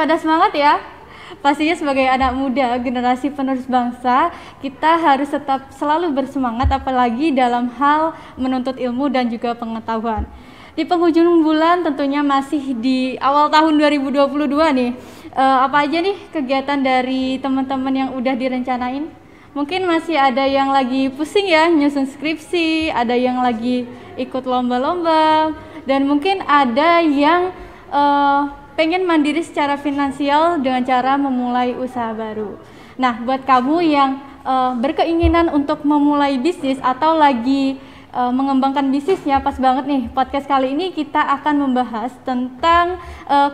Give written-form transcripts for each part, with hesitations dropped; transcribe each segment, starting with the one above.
pada semangat ya. Pastinya sebagai anak muda, generasi penerus bangsa, kita harus tetap selalu bersemangat apalagi dalam hal menuntut ilmu dan juga pengetahuan. Di penghujung bulan tentunya masih di awal tahun 2022 nih. Apa aja nih kegiatan dari teman-teman yang udah direncanain? Mungkin masih ada yang lagi pusing ya nyusun skripsi, ada yang lagi ikut lomba-lomba, dan mungkin ada yang pengen mandiri secara finansial dengan cara memulai usaha baru. Nah, buat kamu yang berkeinginan untuk memulai bisnis atau lagi mengembangkan bisnisnya, pas banget nih podcast kali ini kita akan membahas tentang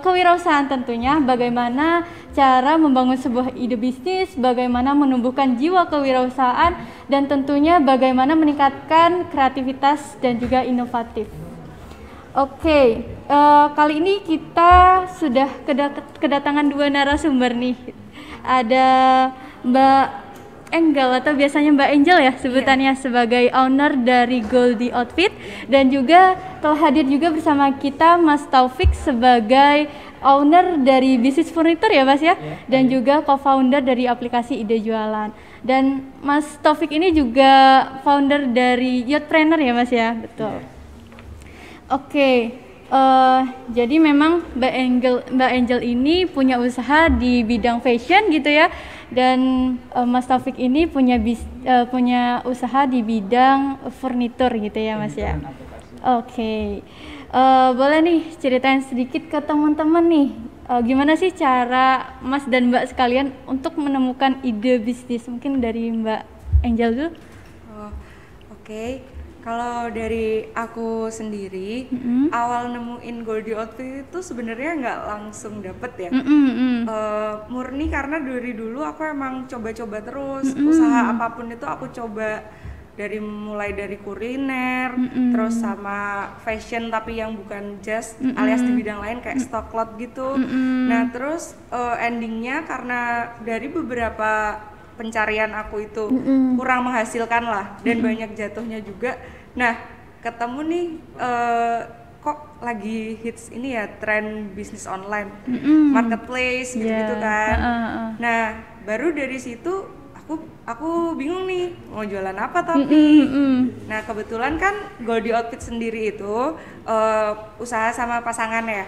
kewirausahaan tentunya, bagaimana cara membangun sebuah ide bisnis, bagaimana menumbuhkan jiwa kewirausahaan, dan tentunya bagaimana meningkatkan kreativitas dan juga inovatif. Oke, kali ini kita sudah kedatangan dua narasumber nih. Ada Mbak Engel atau biasanya Mbak Angel ya sebutannya, sebagai owner dari Goldie Outfit, dan juga telah hadir juga bersama kita Mas Taufik sebagai owner dari bisnis furnitur ya Mas ya, dan juga co-founder dari aplikasi Ide Jualan. Dan Mas Taufik ini juga founder dari Yachtpreneur ya Mas ya, betul. Oke, jadi memang Mbak Angel ini punya usaha di bidang fashion gitu ya, dan Mas Taufik ini punya usaha di bidang furnitur gitu ya Mas ya. Oke, boleh nih ceritain sedikit ke teman-teman nih, gimana sih cara Mas dan Mbak sekalian untuk menemukan ide bisnis? Mungkin dari Mbak Angel dulu. Oke. Kalau dari aku sendiri, awal nemuin Goldie Outfit itu sebenarnya nggak langsung dapet ya. Murni karena dari dulu aku emang coba-coba terus, usaha apapun itu aku coba, mulai dari kuliner, terus sama fashion tapi yang bukan just alias di bidang lain kayak stock lot gitu. Nah terus endingnya karena dari beberapa pencarian aku itu kurang menghasilkan lah, dan banyak jatuhnya juga. Nah ketemu nih kok lagi hits ini ya, tren bisnis online, marketplace gitu-gitu kan. Nah baru dari situ aku bingung nih mau jualan apa tapi. Nah kebetulan kan Goldie Outfit sendiri itu usaha sama pasangan ya.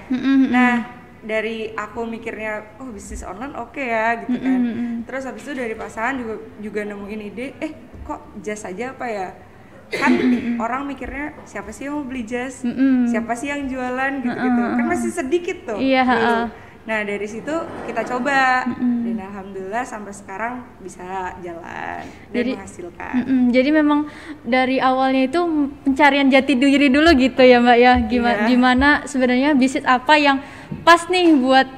Nah dari aku mikirnya bisnis online oke ya gitu kan. Terus habis itu dari pasangan juga nemuin ide, kok jas aja apa ya, kan orang mikirnya siapa sih yang mau beli jas, siapa sih yang jualan gitu-gitu, kan masih sedikit tuh dulu. Nah dari situ kita coba, dan alhamdulillah sampai sekarang bisa jalan dan menghasilkan. Jadi memang dari awalnya itu pencarian jati diri dulu gitu ya Mbak ya, gimana sebenarnya bisnis apa yang pas nih buat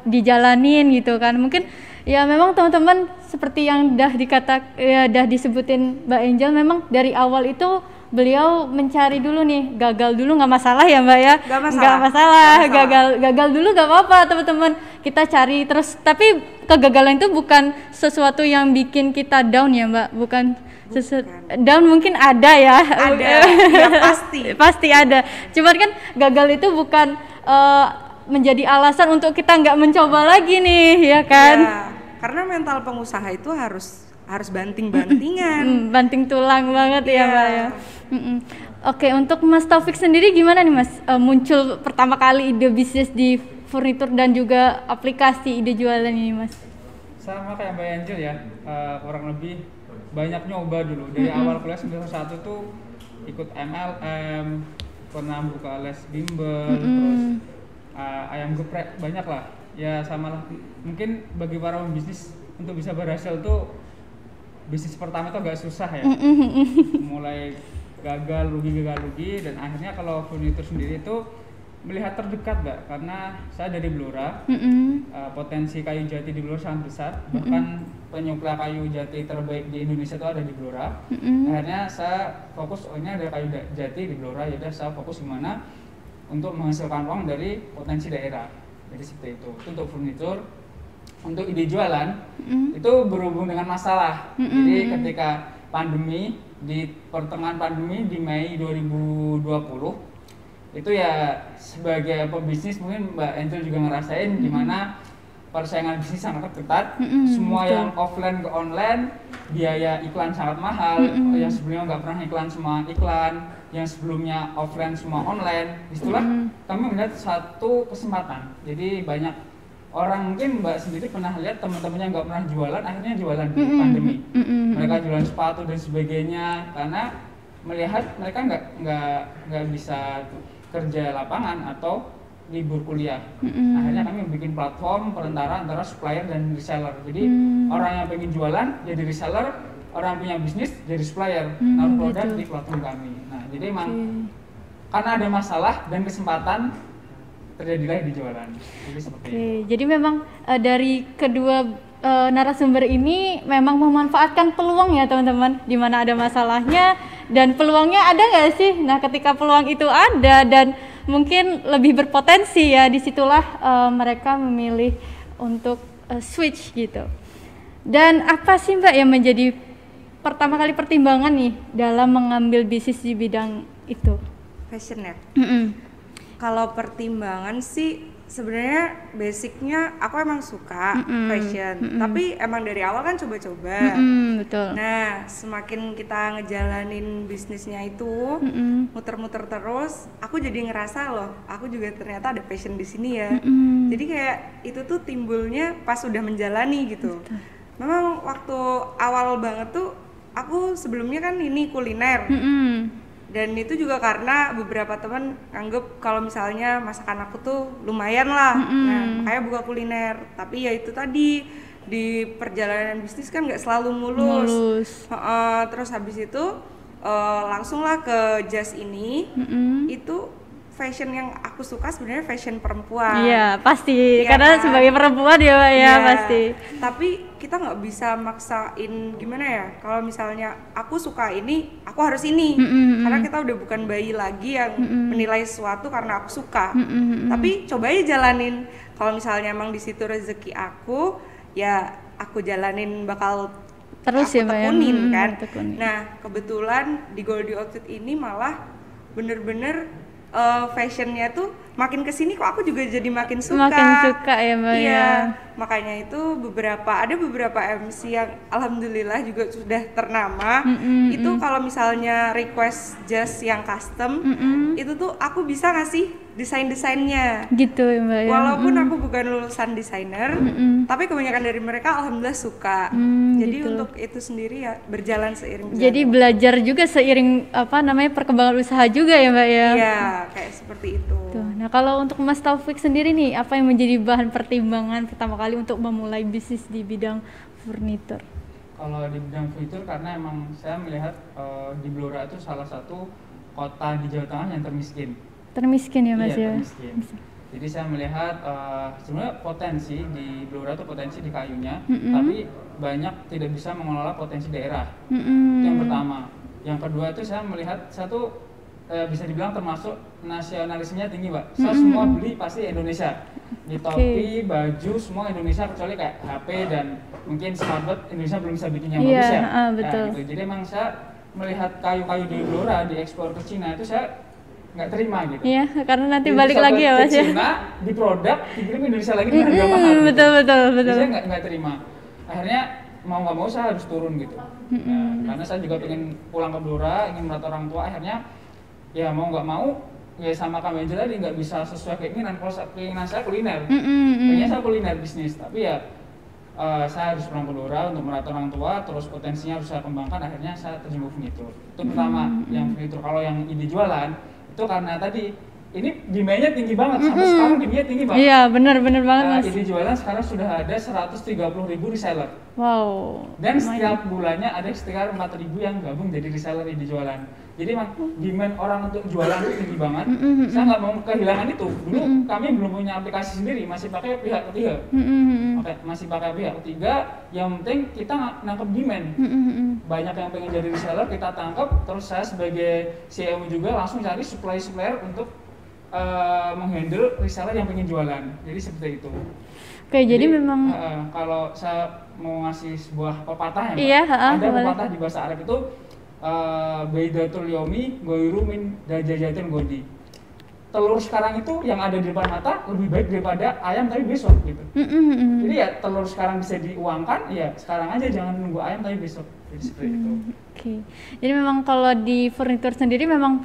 dijalanin gitu kan. Mungkin ya memang teman-teman seperti yang dah disebutin Mbak Angel, memang dari awal itu beliau mencari dulu nih, gagal dulu nggak masalah ya Mbak ya, nggak masalah. Gagal dulu nggak apa-apa teman-teman, kita cari terus. Tapi kegagalan itu bukan sesuatu yang bikin kita down ya Mbak, bukan. Down mungkin ada ya, ya pasti ada. Cuman kan gagal itu bukan menjadi alasan untuk kita nggak mencoba lagi nih ya kan. Ya, karena mental pengusaha itu harus banting-bantingan. Banting tulang banget ya Mbak ya. Oke, untuk Mas Taufik sendiri gimana nih Mas, muncul pertama kali ide bisnis di furnitur dan juga aplikasi Ide Jualan ini Mas? Sama kayak Mbak Angel ya, kurang lebih banyak nyoba dulu. Dari awal kuliah semester 1 tuh ikut MLM, pernah buka les bimbel, terus ayam geprek, banyak lah. Ya sama lah, mungkin bagi para pembisnis untuk bisa berhasil tuh bisnis pertama itu agak susah ya. Mulai gagal rugi, dan akhirnya kalau furnitur sendiri itu melihat terdekat Mbak, karena saya dari Blora, potensi kayu jati di Blora sangat besar, bahkan penyuplai kayu jati terbaik di Indonesia itu ada di Blora. Akhirnya saya fokus, ini ada kayu jati di Blora, yaudah saya fokus gimana untuk menghasilkan uang dari potensi daerah. Jadi seperti itu untuk furnitur. Untuk Ide Jualan itu berhubung dengan masalah. Jadi ketika pandemi, di pertengahan pandemi di Mei 2020 itu ya sebagai pebisnis mungkin Mbak Angel juga ngerasain gimana persaingan bisnis sangat ketat, semua betul. yang offline ke online, biaya iklan sangat mahal, yang sebelumnya nggak pernah iklan semua iklan, yang sebelumnya offline semua online. Disitulah kami melihat satu kesempatan. Jadi banyak orang, mungkin Mbak sendiri pernah lihat teman-temannya nggak pernah jualan, akhirnya jualan di pandemi. Mereka jualan sepatu dan sebagainya karena melihat mereka nggak bisa kerja lapangan atau libur kuliah. Akhirnya kami bikin platform perantara antara supplier dan reseller. Jadi orang yang pengen jualan jadi reseller, orang yang punya bisnis jadi supplier, naruh produk di platform kami. Nah, jadi emang karena ada masalah dan kesempatan terjadilah di jualan. Jadi seperti itu. Jadi memang dari kedua narasumber ini memang memanfaatkan peluang ya teman-teman, di mana ada masalahnya dan peluangnya ada nggak sih? Nah, ketika peluang itu ada dan mungkin lebih berpotensi ya, disitulah mereka memilih untuk switch gitu. Dan apa sih Mbak yang menjadi pertama kali pertimbangan nih dalam mengambil bisnis di bidang itu? Fashion ya. Kalau pertimbangan sih sebenarnya basicnya aku emang suka fashion, tapi emang dari awal kan coba-coba. Betul. Nah, semakin kita ngejalanin bisnisnya itu, muter-muter terus, aku jadi ngerasa loh, aku juga ternyata ada passion di sini ya. Jadi kayak itu tuh timbulnya pas udah menjalani gitu. Betul. Memang waktu awal banget tuh, aku sebelumnya kan ini kuliner. Dan itu juga karena beberapa teman anggap kalau misalnya masakan aku tuh lumayan lah, nah makanya buka kuliner. Tapi ya itu tadi, di perjalanan bisnis kan nggak selalu mulus. Terus habis itu langsunglah ke Just ini. Itu fashion yang aku suka sebenarnya fashion perempuan. Iya pasti, ya, karena kan? sebagai perempuan ya Mbak ya pasti. Tapi kita nggak bisa maksain gimana ya. Kalau misalnya aku suka ini, aku harus ini. Karena kita udah bukan bayi lagi yang menilai sesuatu karena aku suka. Tapi coba aja jalanin. Kalau misalnya emang di situ rezeki aku, ya aku jalanin bakal terus aku ya Mbak tekunin ya. kan. Tekunin. Nah kebetulan di Goldie Outfit ini malah bener-bener fashionnya tuh makin kesini kok aku juga jadi makin suka. Makin suka ya Mbak iya, ya. makanya itu ada beberapa MC yang alhamdulillah juga sudah ternama. Itu kalau misalnya request just yang custom, itu tuh aku bisa ngasih desain-desainnya. Gitu ya Mbak ya. Walaupun aku bukan lulusan desainer, tapi kebanyakan dari mereka alhamdulillah suka. Jadi gitu. untuk itu sendiri ya berjalan seiring jalan. Jadi belajar juga seiring perkembangan usaha juga ya Mbak ya. Iya, kayak seperti itu. Tuh. Nah kalau untuk Mas Taufik sendiri nih, apa yang menjadi bahan pertimbangan pertama kali untuk memulai bisnis di bidang furnitur? Kalau di bidang furnitur, karena emang saya melihat di Blora itu salah satu kota di Jawa Tengah yang termiskin. Termiskin ya Mas Iya, ya. termiskin. Jadi saya melihat sebenarnya potensi di Blora itu potensi di kayunya, tapi banyak tidak bisa mengelola potensi daerah. Itu yang pertama. Yang kedua itu saya melihat satu bisa dibilang termasuk nasionalismenya tinggi, Mbak. Saya semua beli pasti Indonesia. Di topi, baju, semua Indonesia kecuali kayak HP dan mungkin smartwatch Indonesia belum bisa bikin yang bagus ya. Betul. Nah, gitu. Jadi emang saya melihat kayu-kayu di Blora diekspor ke Cina itu saya nggak terima gitu. Iya, karena nanti Jadi balik lagi ya Mas ya. Cina, di produk dikirim ke Indonesia lagi dengan harga mahal. Betul. Jadi saya nggak terima. Akhirnya mau nggak mau saya harus turun gitu. Nah, karena saya juga pengen pulang ke Blora, ingin melihat orang tua. Akhirnya ya mau nggak mau ya sama kami aja tadi nggak bisa sesuai keinginan. Kalau keinginan saya kuliner, pengennya saya kuliner bisnis. Tapi ya saya harus pulang ke Blora untuk melihat orang tua. Terus potensinya harus saya kembangkan. Akhirnya saya terjun ke furnitur. Itu pertama yang furnitur. Kalau yang ide jualan itu karena tadi ini demand-nya tinggi banget, sampai sekarang demand-nya tinggi banget. Iya, benar banget Mas. Ide jualan sekarang sudah ada 130.000 reseller. Wow. Dan setiap bulannya ada sekitar 4.000 yang gabung jadi reseller ide jualan. Jadi emang demand orang untuk jualan itu tinggi banget. Saya nggak mau kehilangan itu. Dulu kami belum punya aplikasi sendiri, masih pakai pihak ketiga. Oke, masih pakai pihak ketiga. Yang penting kita nangkep demand. Banyak yang pengen jadi reseller, kita tangkap. Terus saya sebagai CEO juga langsung cari supplier untuk menghandle reseller yang pengen jualan. Jadi seperti itu. Oke, jadi memang kalau saya mau ngasih sebuah pepatah ya, iya, ada boleh. pepatah di bahasa Arab itu Baidatul Yomi Goiru min Dajajatun Godi. telur sekarang itu yang ada di depan mata lebih baik daripada ayam tapi besok gitu. Jadi ya telur sekarang bisa diuangkan, ya sekarang aja, jangan nunggu ayam tapi besok. Jadi seperti itu. Oke. Jadi memang kalau di furnitur sendiri memang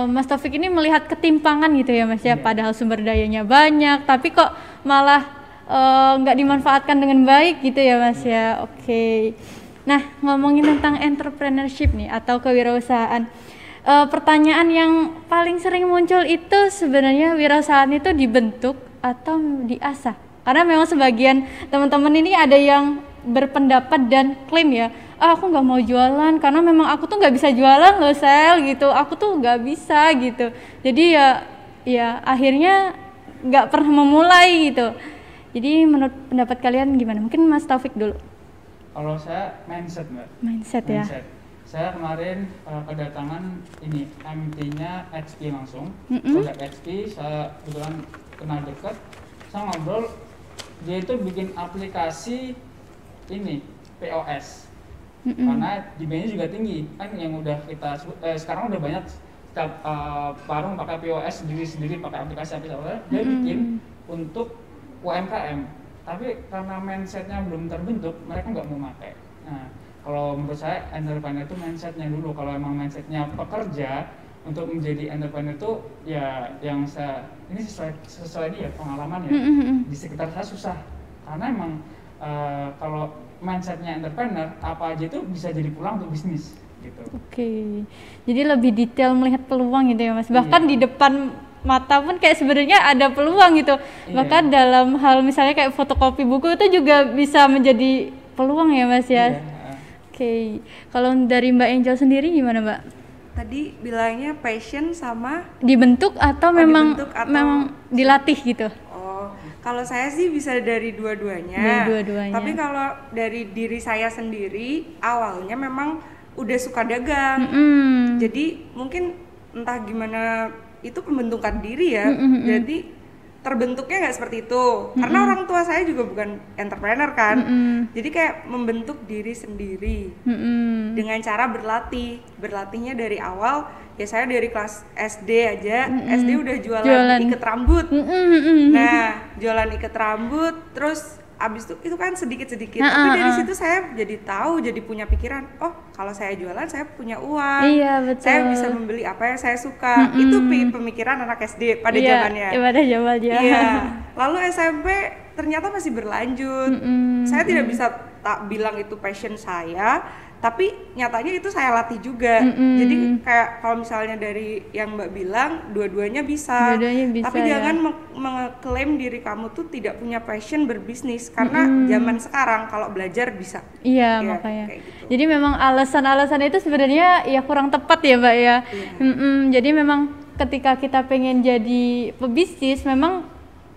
Mas Taufik ini melihat ketimpangan gitu ya Mas ya, padahal sumber dayanya banyak tapi kok malah nggak dimanfaatkan dengan baik gitu ya Mas ya. Oke. Nah, ngomongin tentang entrepreneurship nih atau kewirausahaan. Pertanyaan yang paling sering muncul itu sebenarnya wirausahaan itu dibentuk atau diasah? Karena memang sebagian teman-teman ini ada yang berpendapat dan klaim ya, aku nggak mau jualan karena memang aku tuh nggak bisa jualan loh Sel gitu, aku tuh nggak bisa gitu. Jadi ya akhirnya nggak pernah memulai gitu. Jadi menurut pendapat kalian gimana? Mungkin Mas Taufik dulu. Kalau saya mindset Mbak. Mindset ya. Saya kemarin kedatangan ini MT-nya XP langsung, produk XP. Saya kebetulan kenal dekat, saya ngobrol, dia itu bikin aplikasi ini POS, karena demandnya juga tinggi kan, yang udah kita sekarang udah banyak setiap warung pakai POS sendiri pakai aplikasi dia bikin untuk UMKM, tapi karena mindsetnya belum terbentuk mereka nggak mau pakai. Nah, kalau menurut saya entrepreneur itu mindsetnya dulu. Kalau emang mindsetnya pekerja untuk menjadi entrepreneur itu ya yang ini sesuai dia pengalaman ya, di sekitar saya susah karena emang kalau mindsetnya entrepreneur apa aja itu bisa jadi peluang untuk bisnis gitu. Oke. Jadi lebih detail melihat peluang gitu ya Mas. Bahkan di depan mata pun kayak sebenarnya ada peluang gitu. Bahkan dalam hal misalnya kayak fotokopi buku itu juga bisa menjadi peluang ya Mas ya. Oke. Kalau dari Mbak Angel sendiri gimana Mbak? Tadi bilangnya passion sama dibentuk atau memang dibentuk atau memang dilatih gitu? Kalau saya sih bisa dari dua-duanya. Tapi kalau dari diri saya sendiri awalnya memang udah suka dagang. Jadi mungkin entah gimana itu pembentukan diri ya. Jadi terbentuknya nggak seperti itu. Karena orang tua saya juga bukan entrepreneur kan. Jadi kayak membentuk diri sendiri dengan cara berlatih. Berlatihnya dari awal ya, saya dari kelas SD aja, SD udah jualan iket rambut. Nah, jualan iket rambut, terus abis itu kan sedikit-sedikit. Tapi dari situ saya jadi tahu, jadi punya pikiran, oh kalau saya jualan saya punya uang. Iya, betul. Saya bisa membeli apa yang saya suka. Itu pemikiran anak SD pada zamannya. Pada zamannya. Iya. Lalu SMP ternyata masih berlanjut. Saya tidak bisa tak bilang itu passion saya, tapi nyatanya itu saya latih juga. Jadi kayak kalau misalnya dari yang Mbak bilang, dua-duanya bisa. Tapi jangan mengklaim diri kamu tuh tidak punya passion berbisnis, karena zaman sekarang kalau belajar bisa. Iya, makanya. Gitu. Jadi memang alasan-alasan itu sebenarnya ya kurang tepat ya Mbak ya. Jadi memang ketika kita pengen jadi pebisnis, memang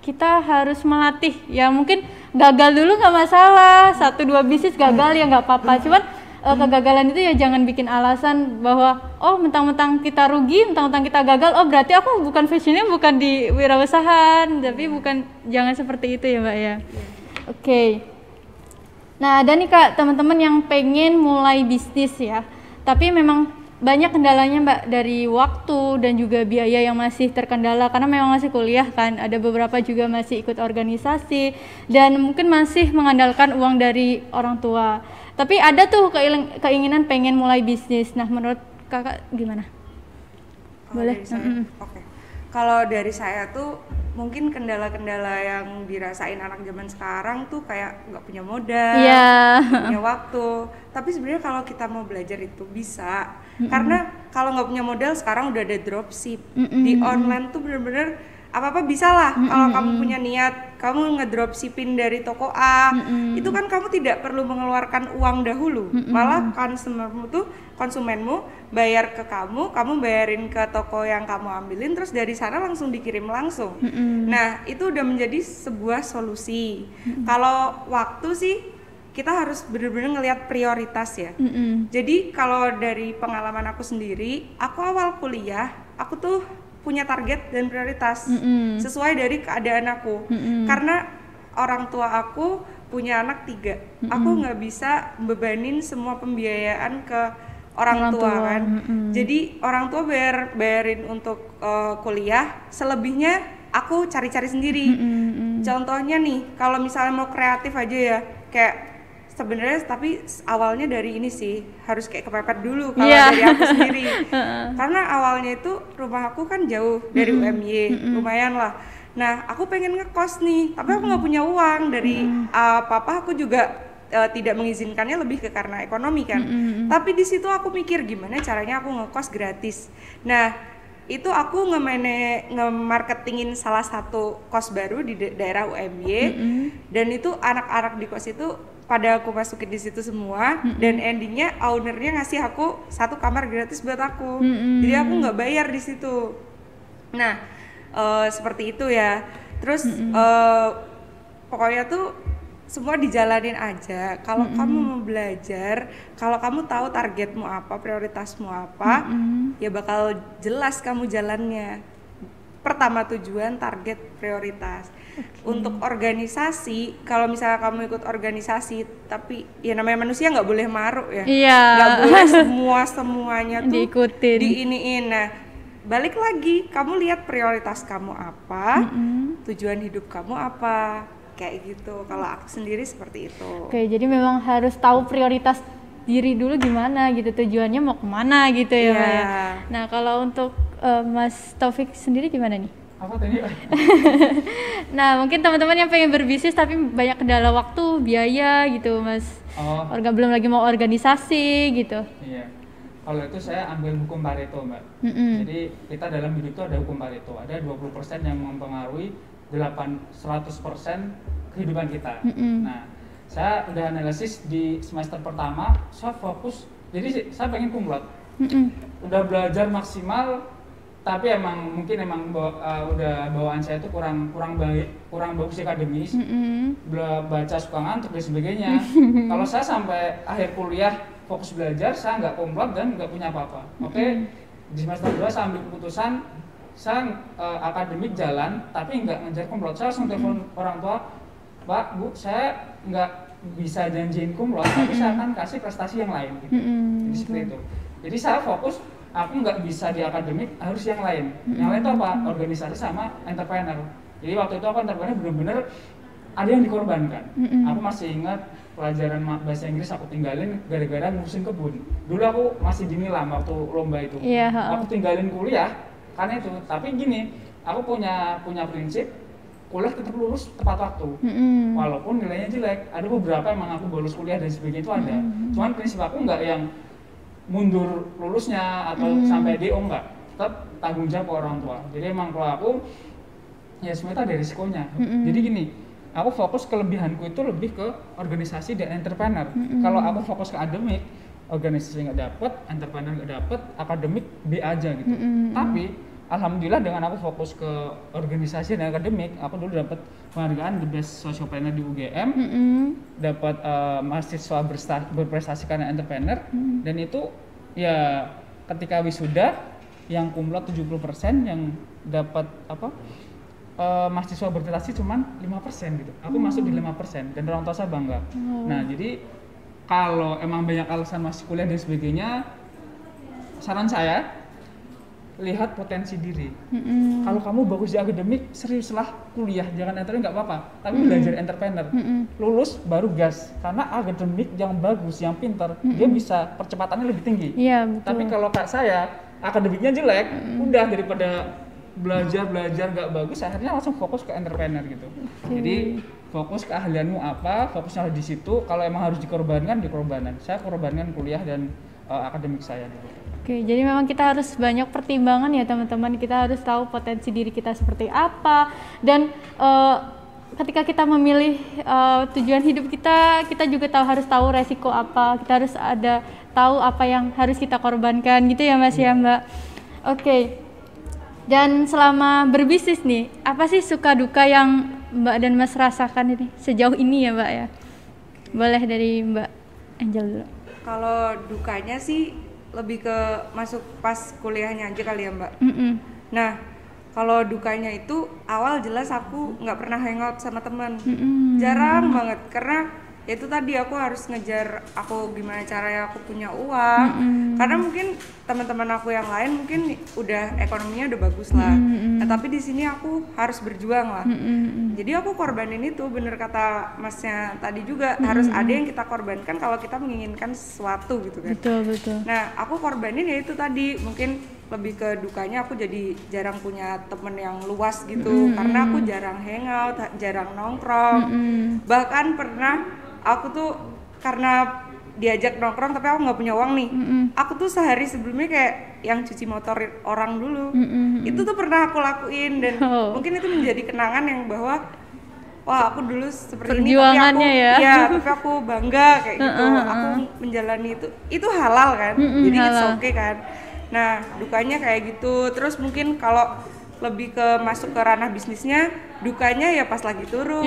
kita harus melatih. Ya mungkin gagal dulu nggak masalah, 1-2 bisnis gagal ya nggak apa-apa. Cuman kegagalan itu ya jangan bikin alasan bahwa oh mentang-mentang kita rugi, mentang-mentang kita gagal, oh berarti aku bukan passionnya bukan di wirausahaan. Tapi jangan seperti itu ya Mbak ya. Oke. Nah ada nih Kak teman-teman yang pengen mulai bisnis ya, tapi memang banyak kendalanya Mbak, dari waktu dan juga biaya yang masih terkendala karena memang masih kuliah kan. Ada beberapa juga masih ikut organisasi dan mungkin masih mengandalkan uang dari orang tua. Tapi ada tuh keinginan pengen mulai bisnis. Nah menurut kakak gimana? Boleh? Oke. Kalau dari saya tuh mungkin kendala-kendala yang dirasain anak zaman sekarang tuh kayak nggak punya modal, nggak punya waktu. Tapi sebenarnya kalau kita mau belajar itu bisa. Karena kalau nggak punya modal sekarang udah ada dropship. Di online tuh bener-bener apa-apa bisa lah. Kalau kamu punya niat, kamu ngedropshipping dari toko A, itu kan kamu tidak perlu mengeluarkan uang dahulu. Malah konsumenmu bayar ke kamu bayarin ke toko yang kamu ambilin, terus dari sana langsung dikirim langsung. Nah, itu udah menjadi sebuah solusi. Kalau waktu sih kita harus benar-benar ngelihat prioritas ya. Jadi kalau dari pengalaman aku sendiri, aku awal kuliah, aku tuh punya target dan prioritas sesuai dari keadaan aku. Karena orang tua aku punya anak 3, aku nggak bisa bebanin semua pembiayaan ke orang tua kan. Jadi orang tua bayarin untuk kuliah, selebihnya aku cari-cari sendiri. Contohnya nih, kalau misalnya mau kreatif aja ya, kayak sebenarnya tapi awalnya dari ini sih, harus kayak kepepet dulu kalau dari aku sendiri. Karena awalnya itu rumah aku kan jauh dari UMY, lumayan lah. Nah, aku pengen ngekos nih, tapi aku nggak punya uang. Dari papa aku juga tidak mengizinkannya, lebih ke karena ekonomi kan. Tapi di situ aku mikir gimana caranya aku ngekos gratis. Nah, itu aku nge-marketingin salah satu kos baru di daerah UMY, dan itu anak-anak di kos itu pada aku masukin di situ semua, dan endingnya ownernya ngasih aku 1 kamar gratis buat aku. Jadi aku nggak bayar di situ. Nah, seperti itu ya. Terus pokoknya tuh semua dijalanin aja. Kalau kamu mau belajar, kalau kamu tahu targetmu apa, prioritasmu apa, ya bakal jelas kamu jalannya. Pertama tujuan, target, prioritas. Untuk organisasi, kalau misalnya kamu ikut organisasi, tapi ya namanya manusia nggak boleh maruk ya. Nggak boleh semuanya tuh diikutin, diiniin. Nah, balik lagi, kamu lihat prioritas kamu apa, tujuan hidup kamu apa. Kayak gitu, kalau aku sendiri seperti itu. Oke, jadi memang harus tahu prioritas diri dulu gimana gitu, tujuannya mau kemana gitu ya, Mbak ya. Nah, kalau untuk Mas Taufik sendiri gimana nih? Apa tadi? Nah, mungkin teman-teman yang pengen berbisnis tapi banyak kendala waktu, biaya gitu, Mas. Belum lagi mau organisasi gitu. Iya. Kalau itu saya ambil hukum Pareto, Mbak. Jadi kita dalam hidup itu ada hukum Pareto, ada 20% yang mempengaruhi 100% kehidupan kita. Nah, saya udah analisis di semester pertama, saya fokus, jadi saya pengen kumlot. Udah belajar maksimal, tapi mungkin udah bawaan saya itu kurang baik, kurang bagus akademis, baca suka ngantuk dan sebagainya. Kalau saya sampai akhir kuliah fokus belajar, saya nggak kumlot dan nggak punya apa-apa. Oke, di semester 2 saya ambil keputusan, saya akademik jalan tapi nggak ngejar kumlot. Saya langsung telepon orang tua, Pak, Bu, saya nggak bisa janjiin kumlot, tapi saya akan kasih prestasi yang lain gitu. Jadi seperti itu. Jadi saya fokus, aku nggak bisa di akademik, harus yang lain. Yang lain itu apa? Organisasi sama entrepreneur. Jadi waktu itu aku entrepreneur bener-bener ada yang dikorbankan. Aku masih ingat pelajaran bahasa Inggris aku tinggalin gara-gara ngurusin kebun. Dulu aku masih di Nilam waktu lomba itu. Aku tinggalin kuliah karena itu. Tapi gini, aku punya prinsip kuliah tetap lulus tepat waktu. Walaupun nilainya jelek. Ada beberapa emang aku bolos kuliah dan sebagainya itu ada. Cuman prinsip aku nggak yang mundur lulusnya atau sampai DO, enggak. Tetap tanggung jawab ke orang tua. Jadi emang kalau aku ya semuanya ada risikonya. Jadi gini, aku fokus kelebihanku itu lebih ke organisasi dan entrepreneur. Kalau aku fokus ke akademik, organisasi nggak dapet, entrepreneur nggak dapet, akademik B aja gitu. Tapi alhamdulillah dengan aku fokus ke organisasi dan akademik, aku dulu dapat penghargaan The Best Sociopreneur di UGM, dapat mahasiswa berprestasi karena entrepreneur, dan itu ya ketika wisuda yang kumlot 70%, yang dapat mahasiswa berprestasi cuman 5% gitu. Aku masuk di 5% dan orang tua saya bangga. Nah, jadi kalau emang banyak alasan masih kuliah dan sebagainya, saran saya lihat potensi diri. Kalau kamu bagus di akademik, seriuslah kuliah, jangan entrepreneur nggak apa-apa, tapi belajar entrepreneur. Lulus baru gas, karena akademik yang bagus, yang pintar, dia bisa percepatannya lebih tinggi. Iya, betul. Tapi kalau kayak saya, akademiknya jelek, udah daripada belajar nggak bagus, akhirnya langsung fokus ke entrepreneur gitu. Jadi fokus keahlianmu apa, fokusnya di situ. Kalau emang harus dikorbankan, dikorbankan. Saya korbankan kuliah dan akademik saya gitu. Oke, jadi memang kita harus banyak pertimbangan ya teman-teman. Kita harus tahu potensi diri kita seperti apa, dan ketika kita memilih tujuan hidup kita juga harus tahu resiko apa. Kita harus tahu apa yang harus kita korbankan gitu ya Mas ya Mbak. Oke, dan selama berbisnis nih, apa sih suka duka yang Mbak dan Mas rasakan ini sejauh ini ya Mbak ya? Boleh dari Mbak Angel dulu. Kalau dukanya sih lebih ke masuk pas kuliahnya aja kali ya Mbak. Nah, kalau dukanya itu awal jelas aku nggak pernah hangout sama teman, jarang banget, karena ya itu tadi aku harus ngejar aku gimana caranya aku punya uang. Karena mungkin teman-teman aku yang lain mungkin udah ekonominya udah bagus lah. Nah, tapi di sini aku harus berjuang lah. Jadi aku korbanin itu, bener kata masnya tadi juga, harus ada yang kita korbankan kalau kita menginginkan sesuatu gitu kan. Betul. Nah, aku korbanin ya itu tadi, mungkin lebih ke dukanya aku jadi jarang punya temen yang luas gitu. Karena aku jarang hangout, jarang nongkrong. Bahkan pernah aku tuh karena diajak nongkrong tapi aku nggak punya uang nih, aku tuh sehari sebelumnya kayak yang cuci motor orang dulu. Itu tuh pernah aku lakuin, dan mungkin itu menjadi kenangan yang bahwa wah aku dulu seperti ini tapi aku tapi aku bangga kayak gitu. Aku menjalani itu halal kan, jadi it's okay kan. Nah, dukanya kayak gitu. Terus mungkin kalau lebih ke masuk ke ranah bisnisnya, dukanya ya pas lagi turun.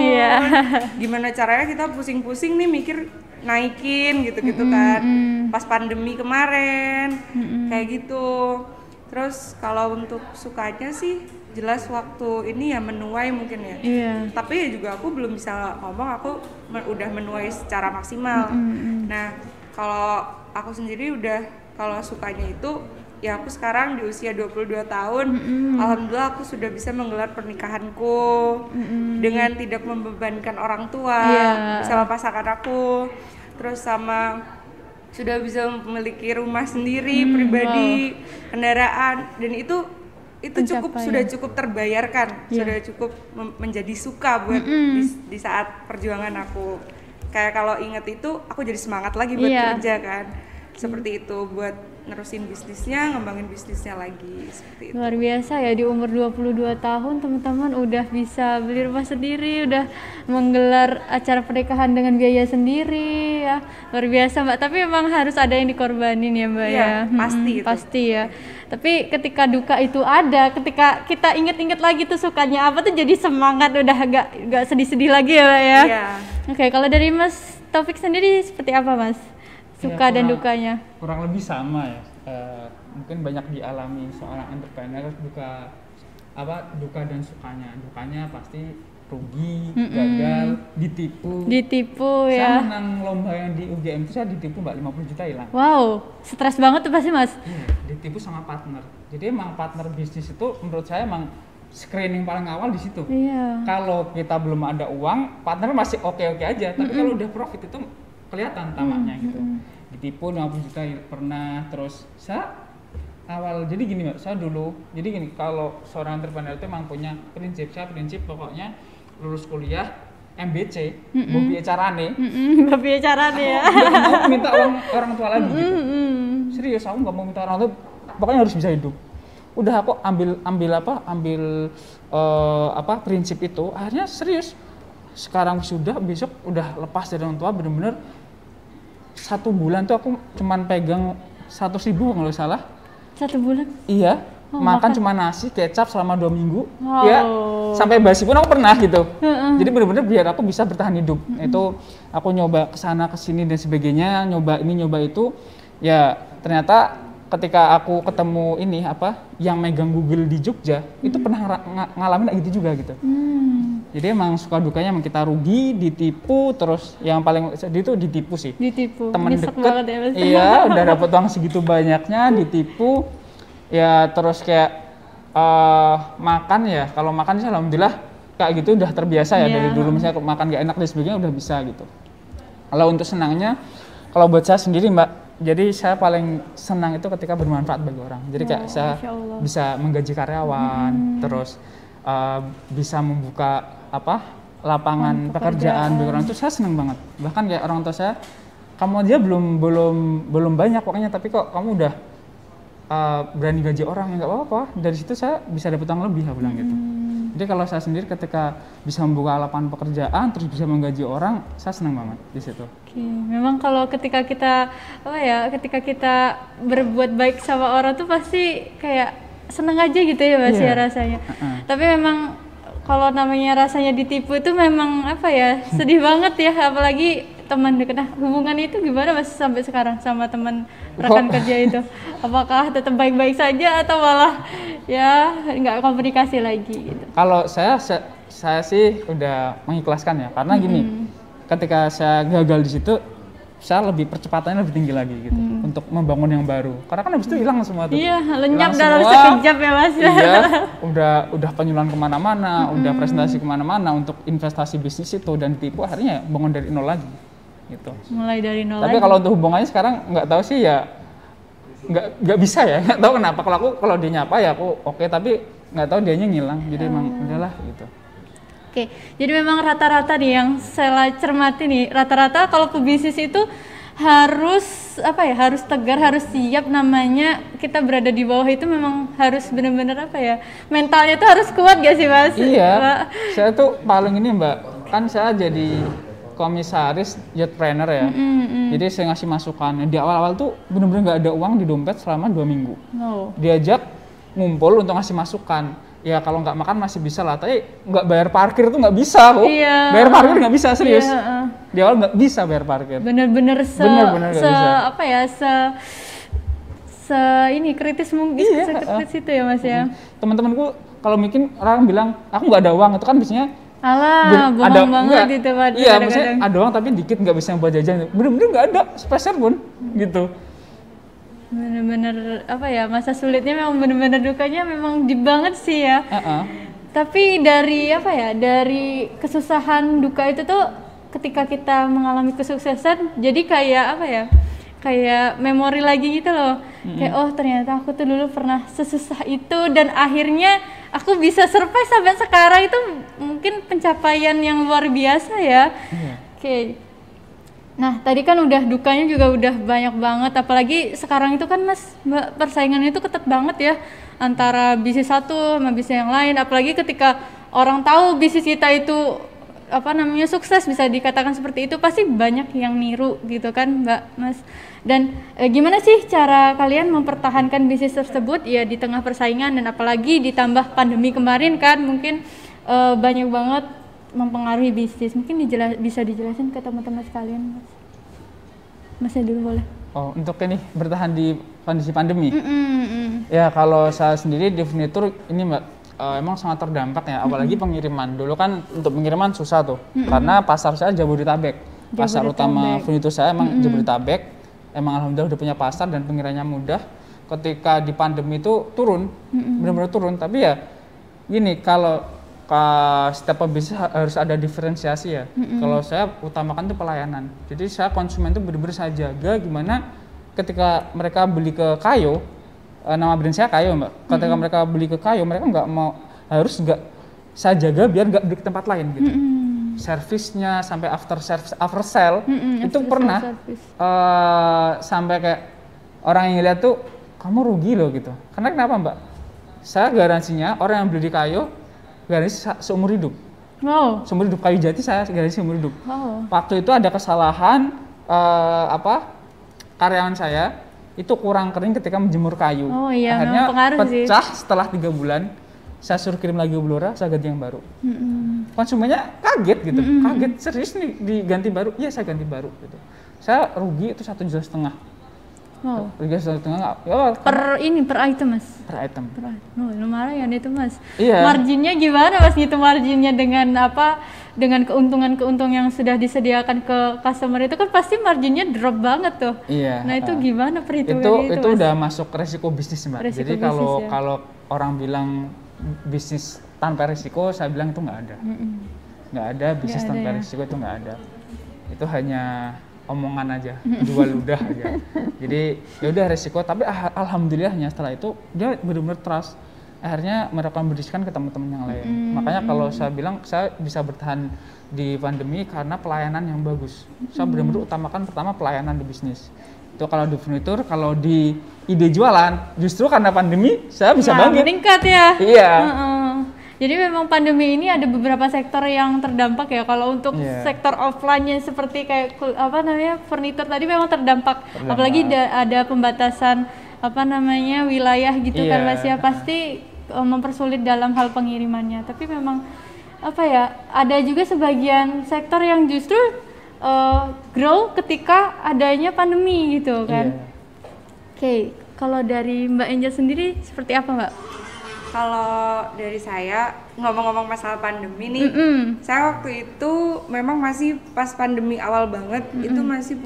Gimana caranya kita pusing-pusing nih mikir naikin gitu-gitu kan. Pas pandemi kemarin kayak gitu. Terus kalau untuk sukanya sih jelas waktu ini ya menuai mungkin ya. Tapi ya juga aku belum bisa ngomong aku udah menuai secara maksimal. Nah, kalau aku sendiri udah, kalau sukanya itu ya aku sekarang di usia 22 tahun, alhamdulillah aku sudah bisa menggelar pernikahanku dengan tidak membebankan orang tua, bersama pasangan aku, terus sama sudah bisa memiliki rumah sendiri, pribadi, kendaraan, dan itu sudah cukup terbayarkan, sudah cukup menjadi suka buat di saat perjuangan aku. Kayak kalau inget itu aku jadi semangat lagi buat kerja kan, seperti itu, buat nerusin bisnisnya, ngembangin bisnisnya lagi, seperti itu. Luar biasa ya, di umur 22 tahun teman-teman udah bisa beli rumah sendiri, udah menggelar acara pernikahan dengan biaya sendiri ya. Luar biasa Mbak, tapi memang harus ada yang dikorbanin ya Mbak ya. Pasti ya. Tapi ketika duka itu ada, ketika kita inget-inget lagi tuh sukanya apa tuh jadi semangat, udah agak sedih-sedih lagi ya Mbak ya. Oke, kalau dari Mas Taufik sendiri seperti apa Mas? Suka dan dukanya? Kurang lebih sama ya. Mungkin banyak dialami seorang entrepreneur, duka dan sukanya. Dukanya pasti rugi, gagal, ditipu ya. Saya menang lomba yang di UGM itu saya ditipu Mbak, 50 juta hilang. Wow, stres banget tuh pasti Mas. Iya, ditipu sama partner. Jadi emang partner bisnis itu menurut saya emang screening paling awal di situ. Kalau kita belum ada uang, partner masih oke-oke aja, tapi kalau udah profit itu kelihatan tamaknya gitu. Ditipu 50 juta pernah. Terus saya awal, jadi gini Mbak, saya dulu, jadi gini, kalau seorang entrepreneur itu emang punya prinsip pokoknya lulus kuliah MBC, bobi carane ya. Aku nggak mau minta uang orang tua lagi gitu. Serius, aku nggak mau minta orang tua, pokoknya harus bisa hidup. Udah aku ambil prinsip itu, akhirnya serius. Sekarang sudah, besok udah lepas dari orang tua, bener-bener 1 bulan tuh aku cuman pegang 100.000 kalau salah. 1 bulan? Iya. Makan cuma nasi, kecap selama 2 minggu. Ya, sampai basi pun aku pernah gitu. Jadi bener-bener biar aku bisa bertahan hidup. Itu aku nyoba kesana kesini dan sebagainya, nyoba ini nyoba itu. Ya ternyata ketika aku ketemu yang megang Google di Jogja, itu pernah ngalamin kayak gitu juga gitu. Jadi emang suka dukanya emang kita rugi, ditipu, terus yang paling sedih itu ditipu sih. Temen deket, iya udah dapet uang segitu banyaknya, ditipu. Ya terus kayak makan ya, kalau makan sih alhamdulillah kayak gitu udah terbiasa ya dari dulu, misalnya makan gak enak dan sebagainya udah bisa gitu. Kalau untuk senangnya, kalau buat saya sendiri Mbak, jadi saya paling senang itu ketika bermanfaat bagi orang. Jadi kayak saya bisa menggaji karyawan, terus bisa membuka lapangan pekerjaan bagi orang, itu saya senang banget. Bahkan kayak orang tua saya, kamu aja belum banyak pokoknya, tapi kok kamu udah berani gaji orang, ya nggak apa-apa. Dari situ saya bisa dapat uang lebih, saya bilang gitu. Jadi kalau saya sendiri ketika bisa membuka lapangan pekerjaan terus bisa menggaji orang, saya senang banget di situ. Memang kalau ketika kita berbuat baik sama orang tuh pasti kayak seneng aja gitu ya Mas ya rasanya. Tapi memang kalau namanya rasanya ditipu itu memang sedih banget ya, apalagi teman dekat. Nah, hubungan itu gimana Mas sampai sekarang sama teman rekan kerja itu? Apakah tetap baik-baik saja atau malah ya nggak komunikasi lagi gitu? Kalau saya sih udah mengikhlaskan ya, karena gini, ketika saya gagal di situ, saya lebih percepatannya lebih tinggi lagi gitu untuk membangun yang baru. Karena kan habis itu hilang semua tuh. Iya, lenyap Hilang dalam semua. sekejap ya Mas. Iya, udah penyuluhan kemana-mana, udah presentasi kemana-mana untuk investasi bisnis itu dan tipu akhirnya bangun dari nol lagi gitu. Mulai dari nol Tapi lagi. kalau untuk hubungannya sekarang nggak tahu sih ya, nggak bisa ya, nggak tahu kenapa. Kalau dia nyapa ya aku oke, tapi nggak tahu dianya ngilang. Jadi emang udahlah gitu. Oke, jadi memang rata-rata nih yang saya cermati nih, rata-rata kalau pebisnis itu harus apa ya, harus tegar, harus siap, namanya kita berada di bawah itu memang harus benar-benar apa ya, mentalnya tuh harus kuat gak sih Mas? Iya, Mbak? saya tuh paling ini Mbak, kan saya jadi komisaris jetpreneur ya, jadi saya ngasih masukan. Di awal-awal tuh bener-bener nggak ada uang di dompet selama 2 minggu. No. Diajak ngumpul untuk ngasih masukan. Ya kalau nggak makan masih bisa lah, tapi nggak bayar parkir tuh nggak bisa kok. Iya. Bayar parkir nggak bisa, serius. Iya, Di awal nggak bisa bayar parkir. Bener-bener Bener-bener nggak bisa. apa ya, ini kritis mungkin, Iya, kritis itu ya Mas ya. Teman-temanku kalau mungkin orang bilang aku nggak ada uang, itu kan biasanya Alah, bohong banget enggak. itu Pak. Iya, maksudnya ada uang tapi dikit, nggak bisa buat jajan. Bener-bener nggak ada sepeser pun gitu. Bener-bener apa ya, masa sulitnya memang bener-bener dukanya memang deep banget sih ya. Tapi dari apa ya, dari kesusahan duka itu tuh ketika kita mengalami kesuksesan jadi kayak apa ya, kayak memori lagi gitu loh. Kayak oh ternyata aku tuh dulu pernah sesusah itu dan akhirnya aku bisa survive sampai sekarang, itu mungkin pencapaian yang luar biasa ya. Oke. Nah, tadi kan udah dukanya juga udah banyak banget, apalagi sekarang itu kan Mas, Mbak, persaingannya itu ketat banget ya antara bisnis satu sama bisnis yang lain, apalagi ketika orang tahu bisnis kita itu apa namanya sukses, bisa dikatakan seperti itu, pasti banyak yang niru gitu kan Mbak, Mas. Dan gimana sih cara kalian mempertahankan bisnis tersebut ya di tengah persaingan, dan apalagi ditambah pandemi kemarin kan mungkin banyak banget mempengaruhi bisnis. Mungkin bisa dijelasin ke teman-teman sekalian Mas. Masnya dulu boleh. Oh, untuk ini bertahan di kondisi pandemi. Ya kalau saya sendiri di furnitur ini Mbak, emang sangat terdampak ya, apalagi pengiriman. Dulu kan untuk pengiriman susah tuh, karena pasar saya Jabodetabek. Pasar utama furnitur saya emang Jabodetabek. Emang alhamdulillah udah punya pasar dan pengirimannya mudah. Ketika di pandemi itu turun, benar-benar turun. Tapi ya gini, kalau setiap pebisnis harus ada diferensiasi ya. Kalau saya utamakan tuh pelayanan. Jadi saya konsumen tuh benar-benar saya jaga gimana ketika mereka beli ke Kayo, nama brand saya Kayo Mbak. Ketika mereka beli ke Kayo, mereka harus saya jaga biar nggak beli ke tempat lain gitu. Servisnya sampai after sale itu pernah sampai kayak orang yang lihat tuh kamu rugi loh gitu. Karena kenapa Mbak? Saya garansinya orang yang beli di Kayo garansi seumur hidup. Seumur hidup, kayu jati saya garansi seumur hidup. Waktu itu ada kesalahan karyawan saya itu kurang kering ketika menjemur kayu. Akhirnya pecah setelah 3 bulan. Saya suruh kirim lagi ke Blora, saya ganti yang baru. Konsumennya kaget gitu, kaget serius nih diganti baru. Iya saya ganti baru gitu. Saya rugi itu 1,5 juta. Rugi 1,5 juta. Per item Mas? Per item. Lumayan itu Mas. Iya. Marginnya gimana Mas gitu, marginnya dengan apa? Dengan keuntungan-keuntungan yang sudah disediakan ke customer itu kan pasti marginnya drop banget tuh. Iya. Nah itu gimana perhitungannya itu udah masuk resiko bisnis Mbak. Jadi kalau orang bilang bisnis tanpa risiko, saya bilang itu nggak ada. Nggak ada bisnis tanpa risiko, itu nggak ada. Itu hanya omongan aja, dua ludah aja. Jadi ya udah resiko, tapi alhamdulillahnya setelah itu dia benar-benar trust. Akhirnya mereka memberikan ke teman-teman yang lain. Makanya kalau saya bilang saya bisa bertahan di pandemi karena pelayanan yang bagus. Saya benar-benar utamakan pertama pelayanan di bisnis. Itu kalau di furnitur, kalau di ide jualan, justru karena pandemi saya bisa bangkit. Meningkat ya. Iya. Jadi memang pandemi ini ada beberapa sektor yang terdampak ya. Kalau untuk sektor offline-nya seperti kayak furnitur tadi memang terdampak. Apalagi ada pembatasan wilayah gitu kan Mas ya, pasti mempersulit dalam hal pengirimannya. Tapi memang ada juga sebagian sektor yang justru grow ketika adanya pandemi gitu kan. Oke, kalau dari Mbak Angel sendiri seperti apa Mbak? Kalau dari saya, ngomong-ngomong masalah pandemi nih, saya waktu itu memang masih pas pandemi awal banget, itu masih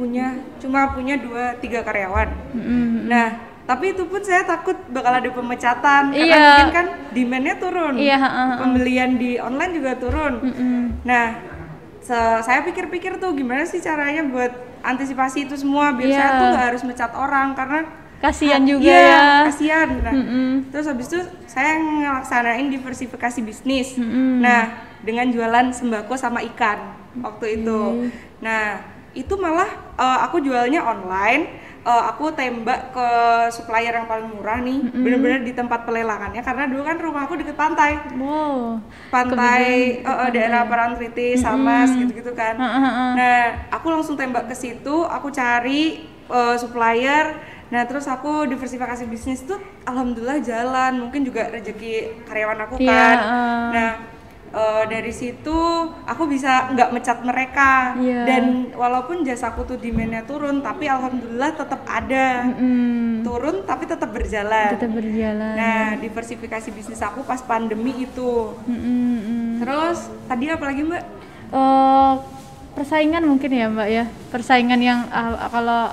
cuma punya 2-3 karyawan. Nah, tapi itu pun saya takut bakal ada pemecatan, karena mungkin kan demand-nya turun, pembelian di online juga turun. Nah, saya pikir-pikir tuh gimana sih caranya buat antisipasi itu semua, biar saya tuh nggak harus mecat orang, karena kasihan juga ya. Kasihan. Nah, terus habis itu saya ngelaksanain diversifikasi bisnis. Nah, dengan jualan sembako sama ikan waktu itu. Nah, itu malah aku jualnya online. Aku tembak ke supplier yang paling murah nih, bener-bener di tempat pelelangannya, karena dulu kan rumah aku deket pantai. Pantai daerah Parangtritis, Samas gitu-gitu kan. Nah, aku langsung tembak ke situ, aku cari supplier. Nah, terus aku diversifikasi bisnis tuh alhamdulillah jalan, mungkin juga rezeki karyawan aku kan. Nah, dari situ aku bisa nggak mecat mereka, dan walaupun jasaku tuh demand-nya turun, tapi alhamdulillah tetap ada. Turun tapi tetap berjalan. Nah, diversifikasi bisnis aku pas pandemi itu. Terus tadi apa lagi, Mbak? Persaingan mungkin ya, Mbak ya. Persaingan yang kalau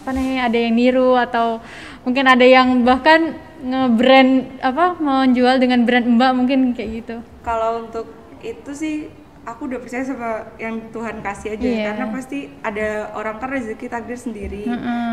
ada yang niru, atau mungkin ada yang bahkan nge-brand menjual dengan brand Mbak, mungkin kayak gitu. Kalau untuk itu sih aku udah percaya sama yang Tuhan kasih aja, karena pasti ada orang kan rezeki takdir sendiri.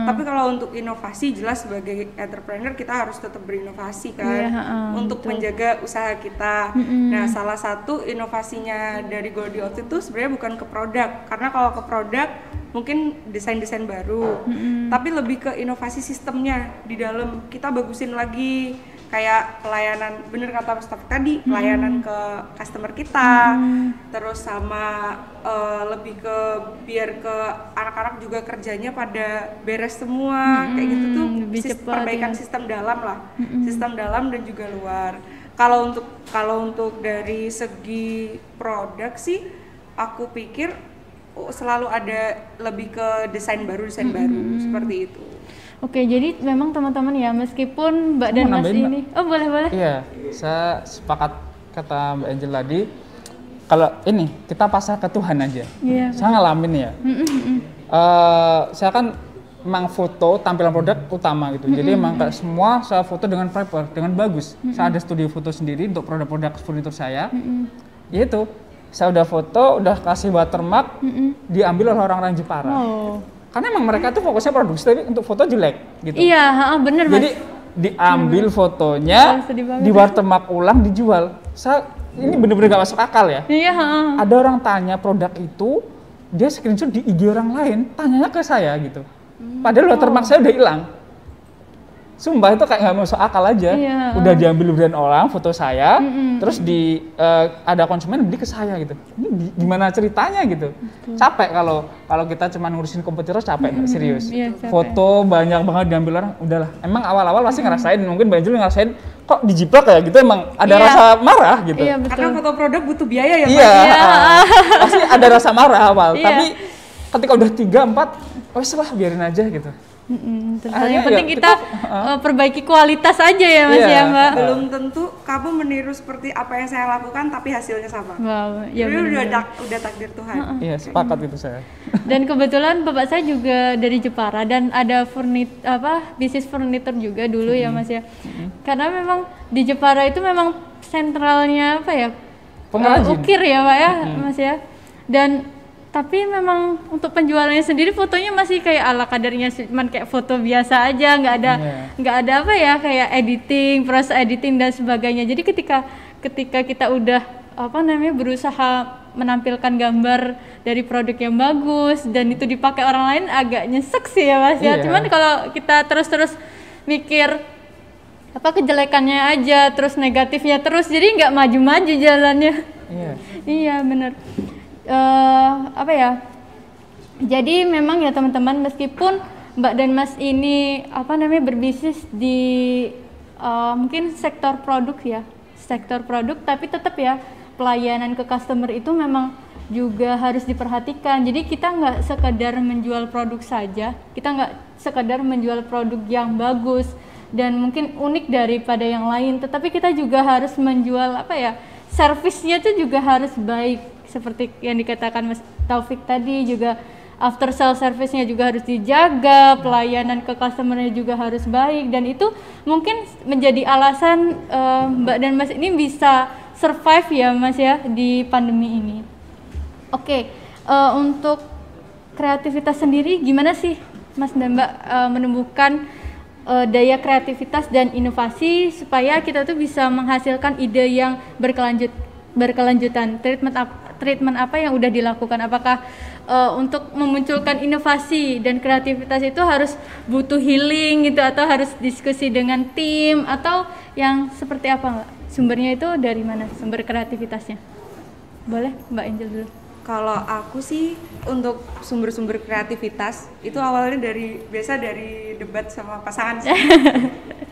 Tapi kalau untuk inovasi, jelas sebagai entrepreneur kita harus tetap berinovasi kan, untuk menjaga usaha kita. Nah, salah satu inovasinya dari Goldie Outfit itu sebenarnya bukan ke produk, karena kalau ke produk mungkin desain-desain baru, tapi lebih ke inovasi sistemnya di dalam. Kita bagusin lagi kayak pelayanan, bener kata Mas Taufik tadi, pelayanan ke customer kita, terus sama lebih ke biar ke anak-anak juga kerjanya pada beres semua, kayak gitu tuh, perbaikan sistem dalam lah, sistem dalam dan juga luar. Kalau untuk dari segi produk sih, aku pikir selalu ada lebih ke desain baru seperti itu. Oke, jadi memang teman-teman ya, meskipun Mbak dan Mas ini, boleh. Iya, saya sepakat kata Mbak Angel tadi. Kalau ini kita pasrah ke Tuhan aja. Saya ngalamin ya. Saya kan memang foto tampilan produk utama gitu. Jadi emang semua saya foto dengan proper, dengan bagus. Saya ada studio foto sendiri untuk produk-produk furnitur saya. Yaitu saya udah foto, udah kasih watermark, diambil oleh orang-orang Jepara. Karena emang mereka tuh fokusnya produksi, tapi untuk foto jelek gitu. Iya, bener Mas. Jadi diambil fotonya, di watermark ulang, dijual. Ini bener-bener gak masuk akal ya. Ada orang tanya produk itu, dia screenshot di IG orang lain, tanyanya ke saya gitu. Padahal watermark saya udah hilang. Sumpah itu kayak nggak masuk akal aja. Udah diambil brand orang, foto saya, terus ada konsumen beli ke saya gitu. Ini gimana ceritanya gitu? Capek kalau kita cuma ngurusin komputer, capek serius. Capek. Foto banyak banget diambil orang, udahlah. Emang awal-awal pasti ngerasain, mungkin Mbak Angel ngerasain kok dijiplak kayak gitu, emang ada rasa marah gitu. Karena foto produk butuh biaya ya, pasti ada rasa marah awal. Tapi ketika udah 3-4, wes lah biarin aja gitu. Yang penting kita perbaiki kualitas aja ya Mas ya Mbak. Belum tentu kamu meniru seperti apa yang saya lakukan tapi hasilnya sama. Ya udah takdir Tuhan. Iya, sepakat itu saya. Dan kebetulan bapak saya juga dari Jepara dan ada bisnis furnitur juga dulu ya Mas ya. Karena memang di Jepara itu memang sentralnya pengrajin. Ukir ya Pak ya Mas ya. Dan tapi memang untuk penjualannya sendiri fotonya masih kayak ala kadarnya, cuman kayak foto biasa aja, nggak ada kayak editing, proses editing dan sebagainya. Jadi ketika kita udah berusaha menampilkan gambar dari produk yang bagus dan itu dipakai orang lain, agak nyesek sih ya Mas ya. Cuman kalau kita terus mikir kejelekannya aja, terus negatifnya terus, jadi nggak maju-maju jalannya. Iya benar. Jadi memang ya teman-teman, meskipun Mbak dan Mas ini berbisnis di mungkin sektor produk, tapi tetap ya pelayanan ke customer itu memang juga harus diperhatikan. Jadi kita nggak sekedar menjual produk saja, kita nggak sekedar menjual produk yang bagus dan mungkin unik daripada yang lain, tetapi kita juga harus menjual apa ya, servisnya tuh juga harus baik seperti yang dikatakan Mas Taufik tadi, juga after sale service-nya juga harus dijaga, pelayanan ke customer-nya juga harus baik, dan itu mungkin menjadi alasan Mbak dan Mas ini bisa survive ya Mas ya di pandemi ini. Oke, untuk kreativitas sendiri gimana sih Mas dan Mbak menumbuhkan daya kreativitas dan inovasi supaya kita tuh bisa menghasilkan ide yang berkelanjutan? Treatment apa yang udah dilakukan? Apakah untuk memunculkan inovasi dan kreativitas itu harus butuh healing gitu, atau harus diskusi dengan tim, atau yang seperti apa Mbak? Sumbernya itu dari mana sumber kreativitasnya? Boleh Mbak Angel dulu. Kalau aku sih untuk sumber-sumber kreativitas itu awalnya biasa dari debat sama pasangan sih.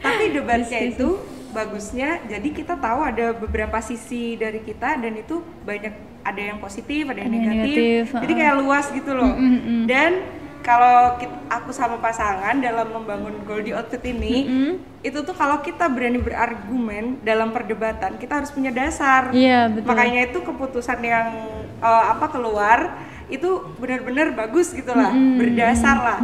Tapi debatnya itu bagusnya, jadi kita tahu ada beberapa sisi dari kita, dan itu banyak, ada yang positif, ada yang negatif. Jadi kayak luas gitu loh. Dan kalau aku sama pasangan dalam membangun Goldie Outfit ini, itu tuh kalau kita berani berargumen dalam perdebatan, kita harus punya dasar. Iya, betul. Makanya itu keputusan yang keluar itu benar-benar bagus gitulah, berdasar lah.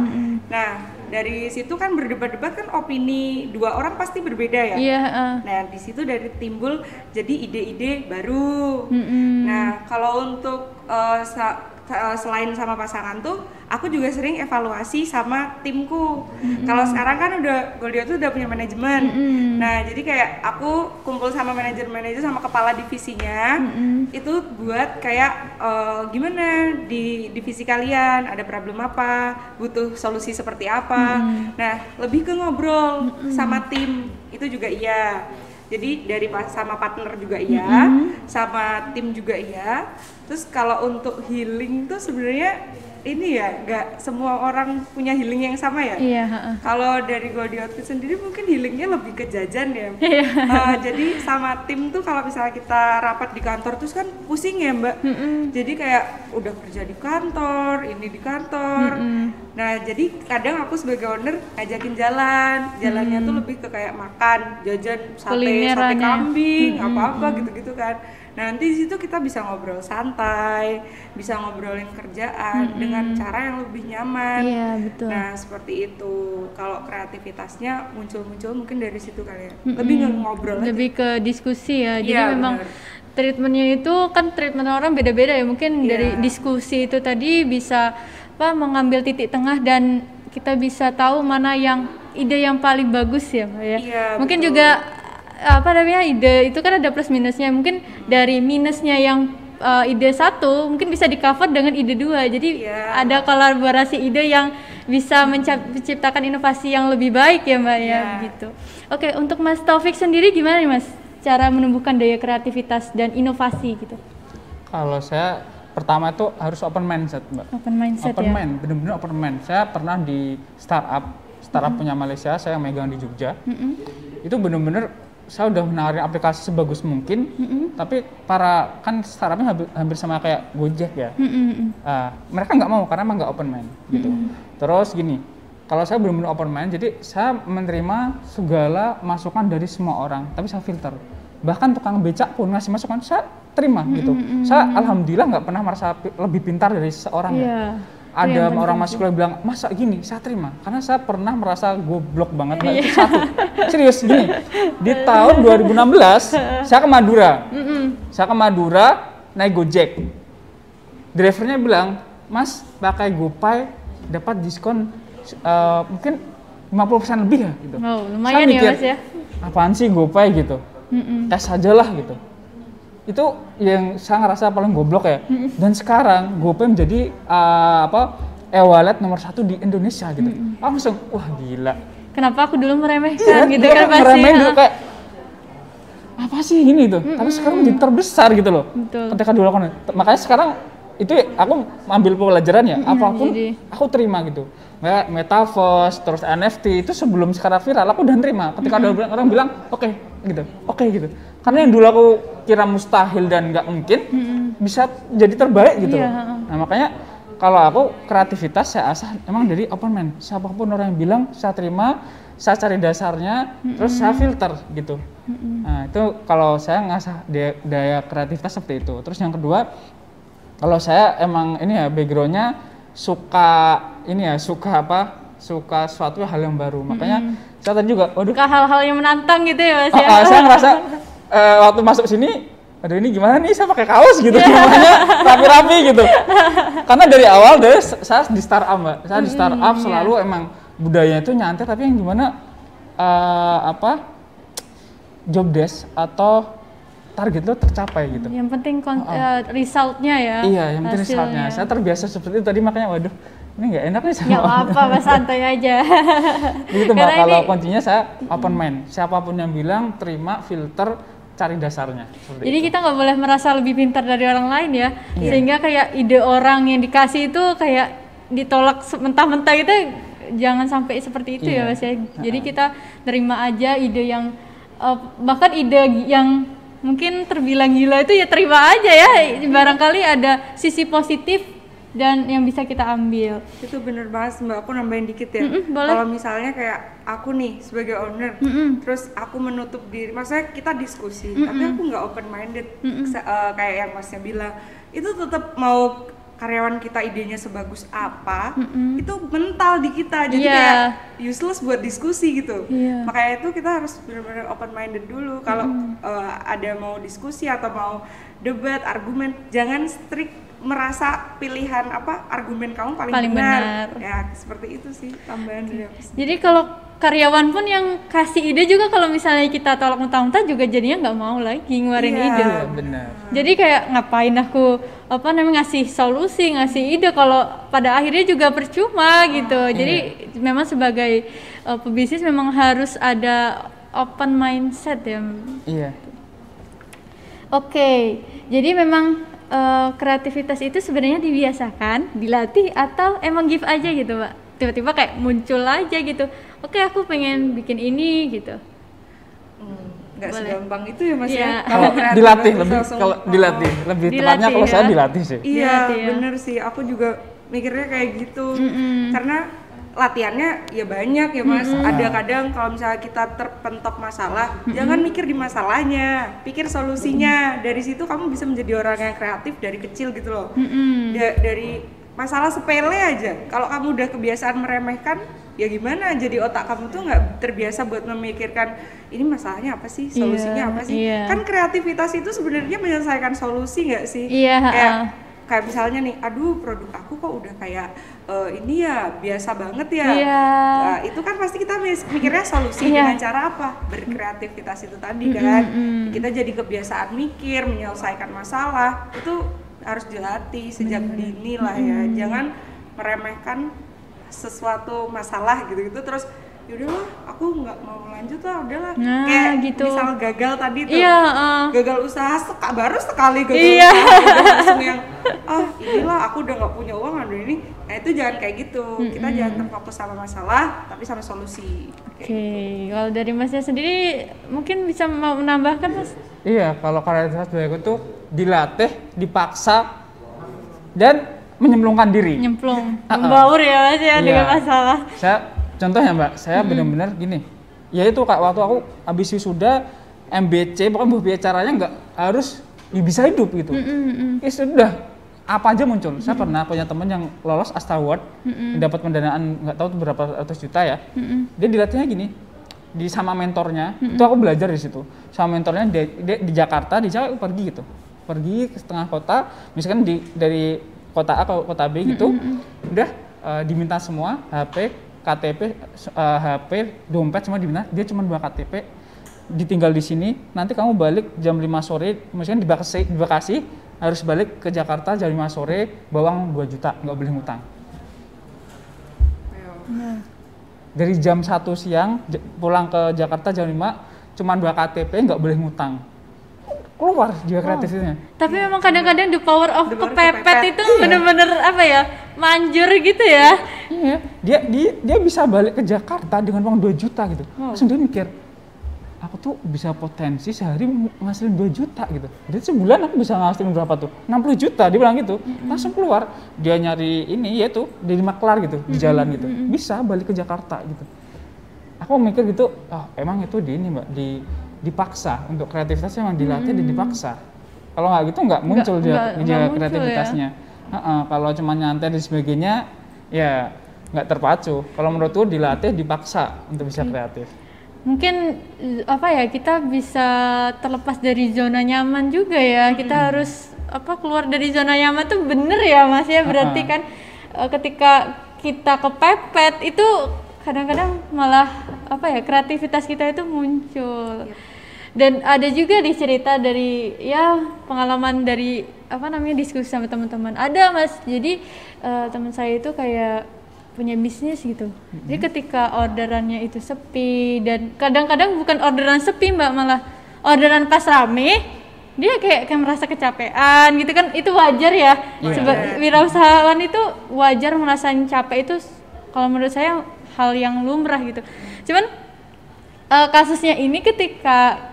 Nah, dari situ kan berdebat-debat kan opini dua orang pasti berbeda ya. Iya. Nah, di situ dari timbul jadi ide-ide baru. Nah, kalau untuk selain sama pasangan tuh, aku juga sering evaluasi sama timku. Kalau sekarang kan Goldie tuh udah punya manajemen. Nah, jadi kayak aku kumpul sama manajer sama kepala divisinya. Itu buat kayak gimana di divisi kalian, ada problem apa, butuh solusi seperti apa. Nah, lebih ke ngobrol sama tim itu juga iya. Jadi dari sama partner juga iya, sama tim juga iya. Terus kalau untuk healing tuh sebenarnya ini ya, nggak semua orang punya healing yang sama ya. Iya. Kalau dari Goldie Outfit sendiri mungkin healingnya lebih ke jajan ya. Jadi sama tim tuh kalau misalnya kita rapat di kantor terus kan pusing ya Mbak. Jadi kayak udah kerja di kantor, ini di kantor. Nah jadi kadang aku sebagai owner ngajakin jalannya tuh lebih ke kayak makan, jajan, sate kambing, apa-apa gitu-gitu kan. Nah, nanti di situ kita bisa ngobrol santai, bisa ngobrolin kerjaan dengan cara yang lebih nyaman. Iya, betul. Nah, seperti itu. Kalau kreativitasnya muncul mungkin dari situ kali ya. Lebih ngobrol aja. Lebih ke diskusi ya. Jadi Iya, memang bener. treatmentnya itu kan treatment orang beda-beda ya. Mungkin dari diskusi itu tadi bisa mengambil titik tengah, dan kita bisa tahu mana yang ide yang paling bagus ya, Mbak ya. Iya, mungkin betul. juga ide itu kan ada plus minusnya. Mungkin dari minusnya yang ide satu mungkin bisa di cover dengan ide dua, jadi ada kolaborasi ide yang bisa menciptakan inovasi yang lebih baik ya Mbak ya, begitu. Oke, untuk Mas Taufik sendiri gimana nih Mas cara menumbuhkan daya kreativitas dan inovasi gitu? Kalau saya pertama itu harus open mindset Mbak. Open mindset open mind, bener-bener open mind. Saya pernah di startup punya Malaysia, saya megang di Jogja. Itu bener-bener saya udah menawarin aplikasi sebagus mungkin, tapi kan startupnya hampir sama kayak Gojek ya. Mereka nggak mau karena emang nggak open mind gitu. Terus gini, kalau saya benar-benar open mind, jadi saya menerima segala masukan dari semua orang, tapi saya filter. Bahkan tukang becak pun ngasih masukan, saya terima gitu. Saya alhamdulillah nggak pernah merasa lebih pintar dari seseorang ya. Ada orang masuk yang bilang, masa gini, saya terima. Karena saya pernah merasa goblok banget. Satu, serius gini, di tahun 2016, saya ke Madura. Saya ke Madura, naik Gojek. Drivernya bilang, Mas, pakai GoPay, dapat diskon mungkin 50% lebih ya gitu. Oh, lumayan mikir, ya Mas ya. Apaan sih GoPay gitu? Tes aja lah gitu. Itu yang saya ngerasa paling goblok ya. Dan sekarang GoPay menjadi e-wallet nomor 1 di Indonesia gitu. Langsung, wah gila. Kenapa aku dulu meremehkan gitu kan pasti. Meremehin dulu kayak apa sih ini tuh? Tapi sekarang menjadi terbesar gitu loh. Betul. Ketika dulu makanya sekarang itu aku ambil pelajaran ya, apapun aku terima gitu. Metaverse, terus NFT itu sebelum sekarang viral aku udah terima. Ketika ada orang bilang oke gitu. Karena yang dulu aku kira mustahil dan nggak mungkin bisa jadi terbaik gitu. Nah makanya kalau aku kreativitas saya asah emang dari open mind. Siapapun orang yang bilang saya terima, saya cari dasarnya, terus saya filter gitu. Nah itu kalau saya ngasah daya kreativitas seperti itu. Terus yang kedua, kalau saya emang ini ya backgroundnya suka suatu hal yang baru. Makanya saya tadi juga, suka hal-hal yang menantang gitu ya Mas ya. Saya ngerasa waktu masuk sini, aduh ini gimana nih saya pakai kaos gitu, gimana rapi-rapi gitu. Karena dari awal saya di startup Mbak, saya di startup selalu emang budayanya itu nyantai, tapi yang gimana job desk atau target lo tercapai gitu. Yang penting resultnya ya. Iya, yang penting resultnya. Saya terbiasa seperti itu tadi, makanya waduh ini nggak enak nih sama. Nggak apa-apa, Mas, santai aja. Gitu Mbak, kalau kuncinya saya open mind. Siapapun yang bilang, terima, filter, cari dasarnya. Jadi itu. Kita nggak boleh merasa lebih pintar dari orang lain ya. Sehingga kayak ide orang yang dikasih itu kayak ditolak mentah-mentah itu, jangan sampai seperti itu ya Mas ya. Jadi kita terima aja ide yang bahkan ide yang mungkin terbilang gila itu ya terima aja ya. Barangkali ada sisi positif dan yang bisa kita ambil. Itu bener banget Mbak, aku nambahin dikit ya. Kalau misalnya kayak aku nih sebagai owner, terus aku menutup diri, maksudnya kita diskusi, tapi aku nggak open minded, kayak yang Masnya bilang, itu tetap mau karyawan kita idenya sebagus apa, itu mental di kita, jadi kayak useless buat diskusi gitu. Makanya itu kita harus benar-benar open minded dulu. Kalau ada mau diskusi atau mau debat, argumen, jangan strict merasa pilihan argumen kamu paling benar. Ya seperti itu sih tambahan dari aku. Jadi kalau karyawan pun yang kasih ide juga, kalau misalnya kita tolak mentah-mentah juga jadinya nggak mau lagi ngeluarin ide. Iya benar. Jadi kayak ngapain aku ngasih solusi, ngasih ide kalau pada akhirnya juga percuma gitu. Jadi memang sebagai pebisnis memang harus ada open mindset ya. Iya. Oke, jadi memang kreativitas itu sebenarnya dibiasakan, dilatih, atau emang give aja gitu Mbak? Tiba-tiba kayak muncul aja gitu, oke aku pengen bikin ini gitu. Nggak segampang itu ya Mas ya. Kalau dilatih lebih tepatnya kalau saya dilatih sih. Iya bener sih, aku juga mikirnya kayak gitu. Karena latihannya ya banyak ya Mas. Ada kadang kalau misalnya kita terpentok masalah, jangan mikir di masalahnya, pikir solusinya. Dari situ kamu bisa menjadi orang yang kreatif dari kecil gitu loh. Dari masalah sepele aja, kalau kamu udah kebiasaan meremehkan, ya gimana, jadi otak kamu tuh nggak terbiasa buat memikirkan ini masalahnya apa sih, solusinya apa sih. Kan kreativitas itu sebenarnya menyelesaikan solusi nggak sih? Kayak misalnya nih, aduh produk aku kok udah kayak ini ya biasa banget ya. Nah, itu kan pasti kita mikirnya solusi dengan cara apa? Berkreativitas itu tadi kan. Kita jadi kebiasaan mikir, menyelesaikan masalah. Itu harus dilatih sejak dini lah ya. Jangan meremehkan sesuatu masalah gitu-gitu terus yaudahlah aku nggak mau lanjut lah, udahlah. Kayak gitu. Misal gagal tadi tuh, gagal usaha baru sekali gagal usaha, langsung yang inilah aku udah nggak punya uang ada ini. Nah itu jangan kayak gitu. Kita jangan terfokus sama masalah tapi sama solusi. Oke. Kalau dari Masnya sendiri mungkin bisa mau menambahkan Mas? Iya, kalau kreativitas beliau itu dilatih, dipaksa, dan menyemplungkan diri. Membaur ya Mas ya dengan masalah. Contohnya Mbak, saya benar-benar gini, ya itu Kak, waktu aku habis wisuda MBC, pokoknya caranya nggak harus bisa hidup gitu. Ya sudah, apa aja muncul. Saya pernah punya teman yang lolos Astra Award, dapat pendanaan nggak tahu berapa ratus juta ya. Dia dilatihnya gini, sama mentornya, itu aku belajar di situ. Sama mentornya dia di Jakarta, pergi gitu, pergi ke setengah kota, misalkan dari kota A ke kota B gitu, udah diminta semua HP, KTP, HP, dompet semua diminta, dia cuma 2 KTP, ditinggal di sini, nanti kamu balik jam 5 sore, misalkan di Bekasi, harus balik ke Jakarta jam 5 sore, bawa uang 2 juta, nggak boleh ngutang. Dari jam 1 siang, pulang ke Jakarta jam 5, cuma 2 KTP, nggak boleh ngutang. Keluar juga kreatifnya. Tapi memang kadang-kadang the power of kepepet itu bener-bener manjur gitu ya. Iya, dia bisa balik ke Jakarta dengan uang 2 juta gitu. Langsung dia mikir, aku tuh bisa potensi sehari ngasilin 2 juta gitu. Jadi sebulan aku bisa ngasilin berapa tuh? 60 juta, dia bilang gitu. Langsung keluar, dia nyari ini yaitu di maklar gitu, di jalan gitu. Bisa balik ke Jakarta gitu. Aku mikir gitu, emang itu di ini Mbak, dipaksa untuk kreativitasnya emang dilatih dan dipaksa. Kalau nggak gitu nggak muncul dia kreativitasnya. Ya? Kalau cuma nyantai dan sebagainya, ya nggak terpacu. Kalau menurutku dilatih, dipaksa untuk bisa kreatif. Mungkin kita bisa terlepas dari zona nyaman juga ya. Kita harus keluar dari zona nyaman tuh bener ya Mas ya. Berarti kan ketika kita kepepet itu kadang-kadang malah kreativitas kita itu muncul. Dan ada juga di cerita dari pengalaman dari diskusi sama teman-teman. Ada Mas, jadi teman saya itu kayak punya bisnis gitu. Jadi ketika orderannya itu sepi dan kadang-kadang bukan orderan sepi Mbak, malah orderan pas rame dia kayak merasa kecapean gitu kan. Itu wajar ya. Wirausahawan itu wajar merasain capek, itu kalau menurut saya hal yang lumrah gitu. Cuman kasusnya ini ketika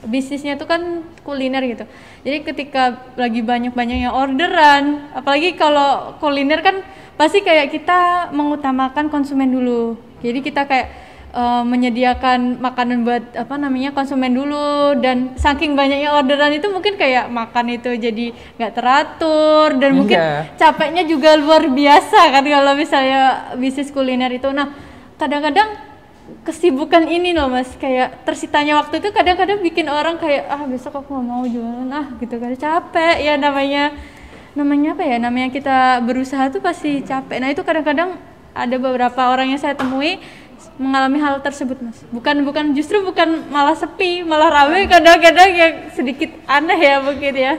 bisnisnya itu kan kuliner gitu. Jadi ketika lagi banyak-banyaknya orderan, apalagi kalau kuliner kan pasti kayak kita mengutamakan konsumen dulu. Jadi kita kayak menyediakan makanan buat konsumen dulu, dan saking banyaknya orderan itu mungkin kayak makan itu jadi nggak teratur dan mungkin capeknya juga luar biasa kan kalau misalnya bisnis kuliner itu. Nah, kadang-kadang kesibukan ini loh Mas, kayak tersitanya waktu itu kadang-kadang bikin orang kayak besok aku nggak mau jualan gitu kan, capek ya, namanya kita berusaha tuh pasti capek. Nah itu kadang-kadang ada beberapa orang yang saya temui mengalami hal tersebut Mas, bukan malah sepi, malah rame, kadang-kadang yang sedikit aneh ya mungkin ya.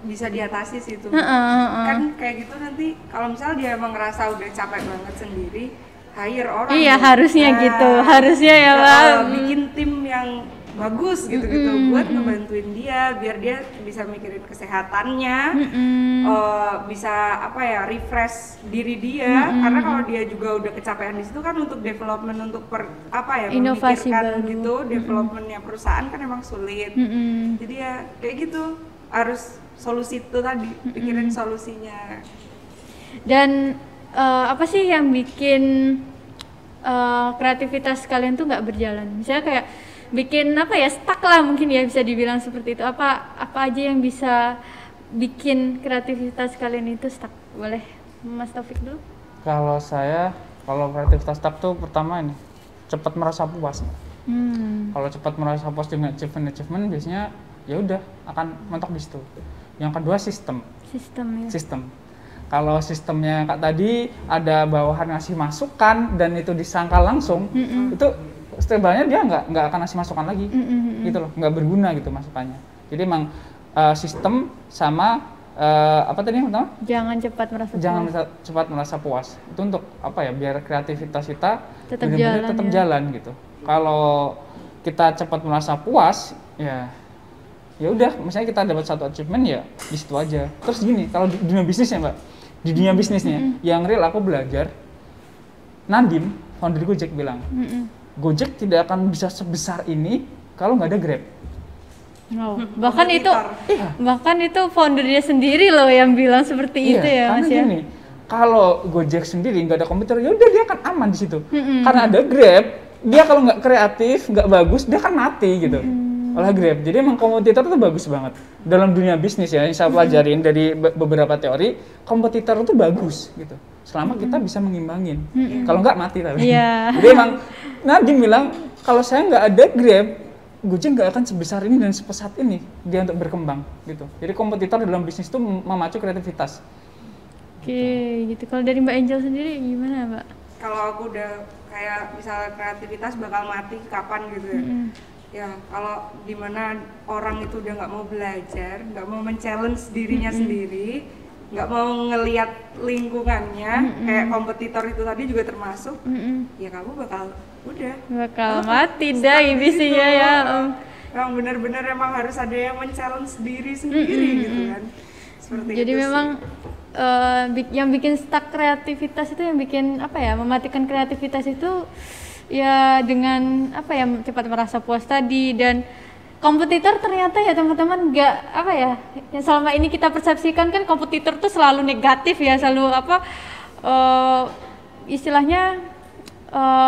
Bisa diatasi sih itu. Kan kayak gitu nanti kalau misalnya dia emang ngerasa udah capek banget sendiri, hire orang. Iya harusnya gitu, harusnya ya Pak. Bikin tim yang bagus gitu buat ngebantuin dia biar dia bisa mikirin kesehatannya, bisa refresh diri dia, karena kalau dia juga udah kecapean di situ kan untuk development, untuk inovasi memikirkan baru gitu, developmentnya perusahaan kan emang sulit. Jadi ya kayak gitu, harus solusi itu tadi, pikirin solusinya. Dan apa sih yang bikin kreativitas kalian tuh nggak berjalan? Misalnya kayak bikin stuck lah mungkin ya, bisa dibilang seperti itu. Apa aja yang bisa bikin kreativitas kalian itu stuck? Boleh Mas Taufik dulu? Kalau kreativitas stuck tuh pertama ini cepat merasa puas. Kalau cepat merasa puas dengan achievement biasanya ya udah akan mentok di situ. Yang kedua sistem. Kalau sistemnya Kak tadi ada bawahan ngasih masukan dan itu disangkal langsung, itu setelahnya dia nggak akan ngasih masukan lagi, gitu loh, nggak berguna gitu masukannya. Jadi emang sistem sama tadi yang pertama? Jangan cepat merasa puas. Itu untuk biar kreativitas kita tetap jalan gitu. Kalau kita cepat merasa puas, ya udah, misalnya kita dapat satu achievement ya di situ aja. Terus gini, kalau di dunia bisnisnya Mbak, yang real aku belajar, Nadim, founder Gojek bilang, Gojek tidak akan bisa sebesar ini kalau nggak ada Grab. Bahkan itu foundernya sendiri loh yang bilang seperti itu ya Mas ya. Gini, kalau Gojek sendiri nggak ada komputer, ya udah dia akan aman di situ. Karena ada Grab, dia kalau nggak kreatif, nggak bagus, dia akan mati gitu. Oleh Grab. Jadi emang kompetitor itu bagus banget dalam dunia bisnis ya. Yang saya pelajarin dari beberapa teori, kompetitor itu bagus gitu. Selama kita bisa mengimbangin. Kalau nggak mati tapi. Jadi emang Nadim bilang kalau saya nggak ada Grab, Gojek nggak akan sebesar ini dan sepesat ini dia untuk berkembang gitu. Jadi kompetitor dalam bisnis itu memacu kreativitas. Gitu. Kalau dari Mbak Angel sendiri gimana Mbak? Kalau aku udah kayak misalnya kreativitas bakal mati kapan gitu ya. Ya kalau dimana orang itu udah nggak mau belajar, nggak mau men-challenge dirinya sendiri, nggak mau ngelihat lingkungannya, kayak kompetitor itu tadi juga termasuk, ya kamu bakal mati dah bisnisnya ya. Emang benar-benar emang harus ada yang men-challenge diri sendiri gitu kan. Seperti jadi itu memang yang bikin stuck kreativitas itu, yang bikin apa ya, mematikan kreativitas itu ya dengan apa ya, cepat merasa puas tadi. Dan kompetitor ternyata ya teman-teman nggak apa ya, yang selama ini kita persepsikan kan kompetitor tuh selalu negatif ya, selalu apa istilahnya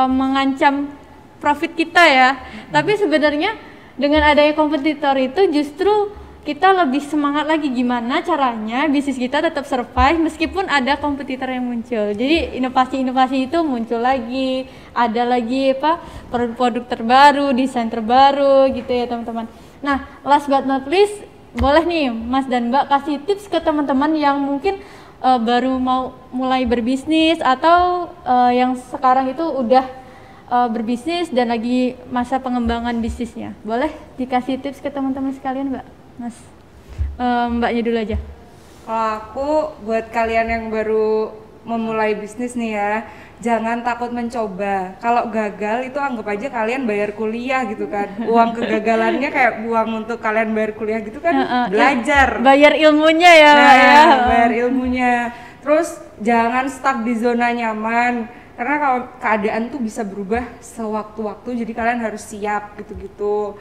mengancam profit kita ya. Tapi sebenarnya dengan adanya kompetitor itu justru kita lebih semangat lagi gimana caranya bisnis kita tetap survive meskipun ada kompetitor yang muncul. Jadi inovasi-inovasi itu muncul lagi, ada lagi apa produk-produk terbaru, desain terbaru gitu ya teman-teman. Nah, last but not least, boleh nih Mas dan Mbak kasih tips ke teman-teman yang mungkin baru mau mulai berbisnis atau yang sekarang itu udah berbisnis dan lagi masa pengembangan bisnisnya. Boleh dikasih tips ke teman-teman sekalian, Mbak? Mas, Mbaknya dulu aja. Kalau aku buat kalian yang baru memulai bisnis nih ya, jangan takut mencoba. Kalau gagal itu anggap aja kalian bayar kuliah gitu kan. Uang kegagalannya kayak uang untuk kalian bayar kuliah gitu kan, belajar. Bayar ilmunya ya, Mbak ya. Bayar ilmunya. Terus jangan stuck di zona nyaman. Karena kalau keadaan tuh bisa berubah sewaktu-waktu, jadi kalian harus siap gitu-gitu.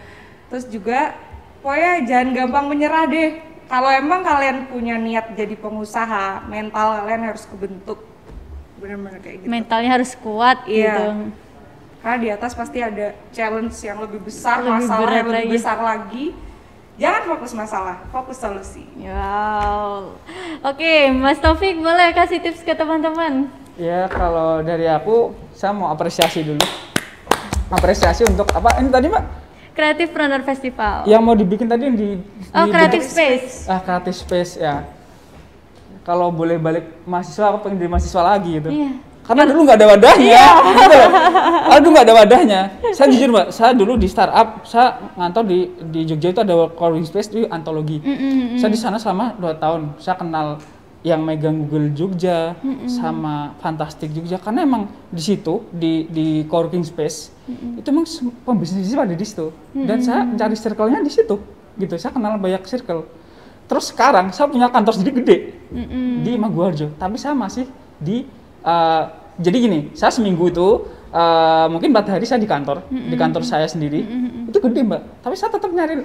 Terus juga pokoknya jangan gampang menyerah deh. Kalau emang kalian punya niat jadi pengusaha, mental kalian harus kebentuk. Benar-benar kayak gitu. Mentalnya harus kuat gitu. Karena di atas pasti ada challenge yang lebih besar, masalah yang lebih besar lagi. Jangan fokus masalah, fokus solusi. Wow. Oke, Mas Taufik boleh kasih tips ke teman-teman? Ya, kalau dari aku, saya mau apresiasi dulu. Apresiasi untuk apa? Ini tadi Mbak? Creative Planner Festival. Yang mau dibikin tadi di Creative Space. Creative Space ya. Kalau boleh balik mahasiswa, aku pengen jadi mahasiswa lagi gitu. Iya. Karena dulu nggak ada wadahnya. Gitu. Aduh, nggak ada wadahnya. Saya jujur Mbak, saya dulu di startup, saya ngantor di Jogja itu ada co-working space di Antologi. Saya di sana selama 2 tahun. Saya kenal yang megang Google Jogja sama Fantastic Jogja, karena emang di situ di co-working space itu emang pembisnis pada di situ, dan saya mencari circle-nya di situ gitu. Saya kenal banyak circle. Terus sekarang saya punya kantor sendiri gede di Maguwarjo, tapi saya masih di jadi gini, saya seminggu itu mungkin 4 hari saya di kantor saya sendiri, itu gede Mbak, tapi saya tetap nyari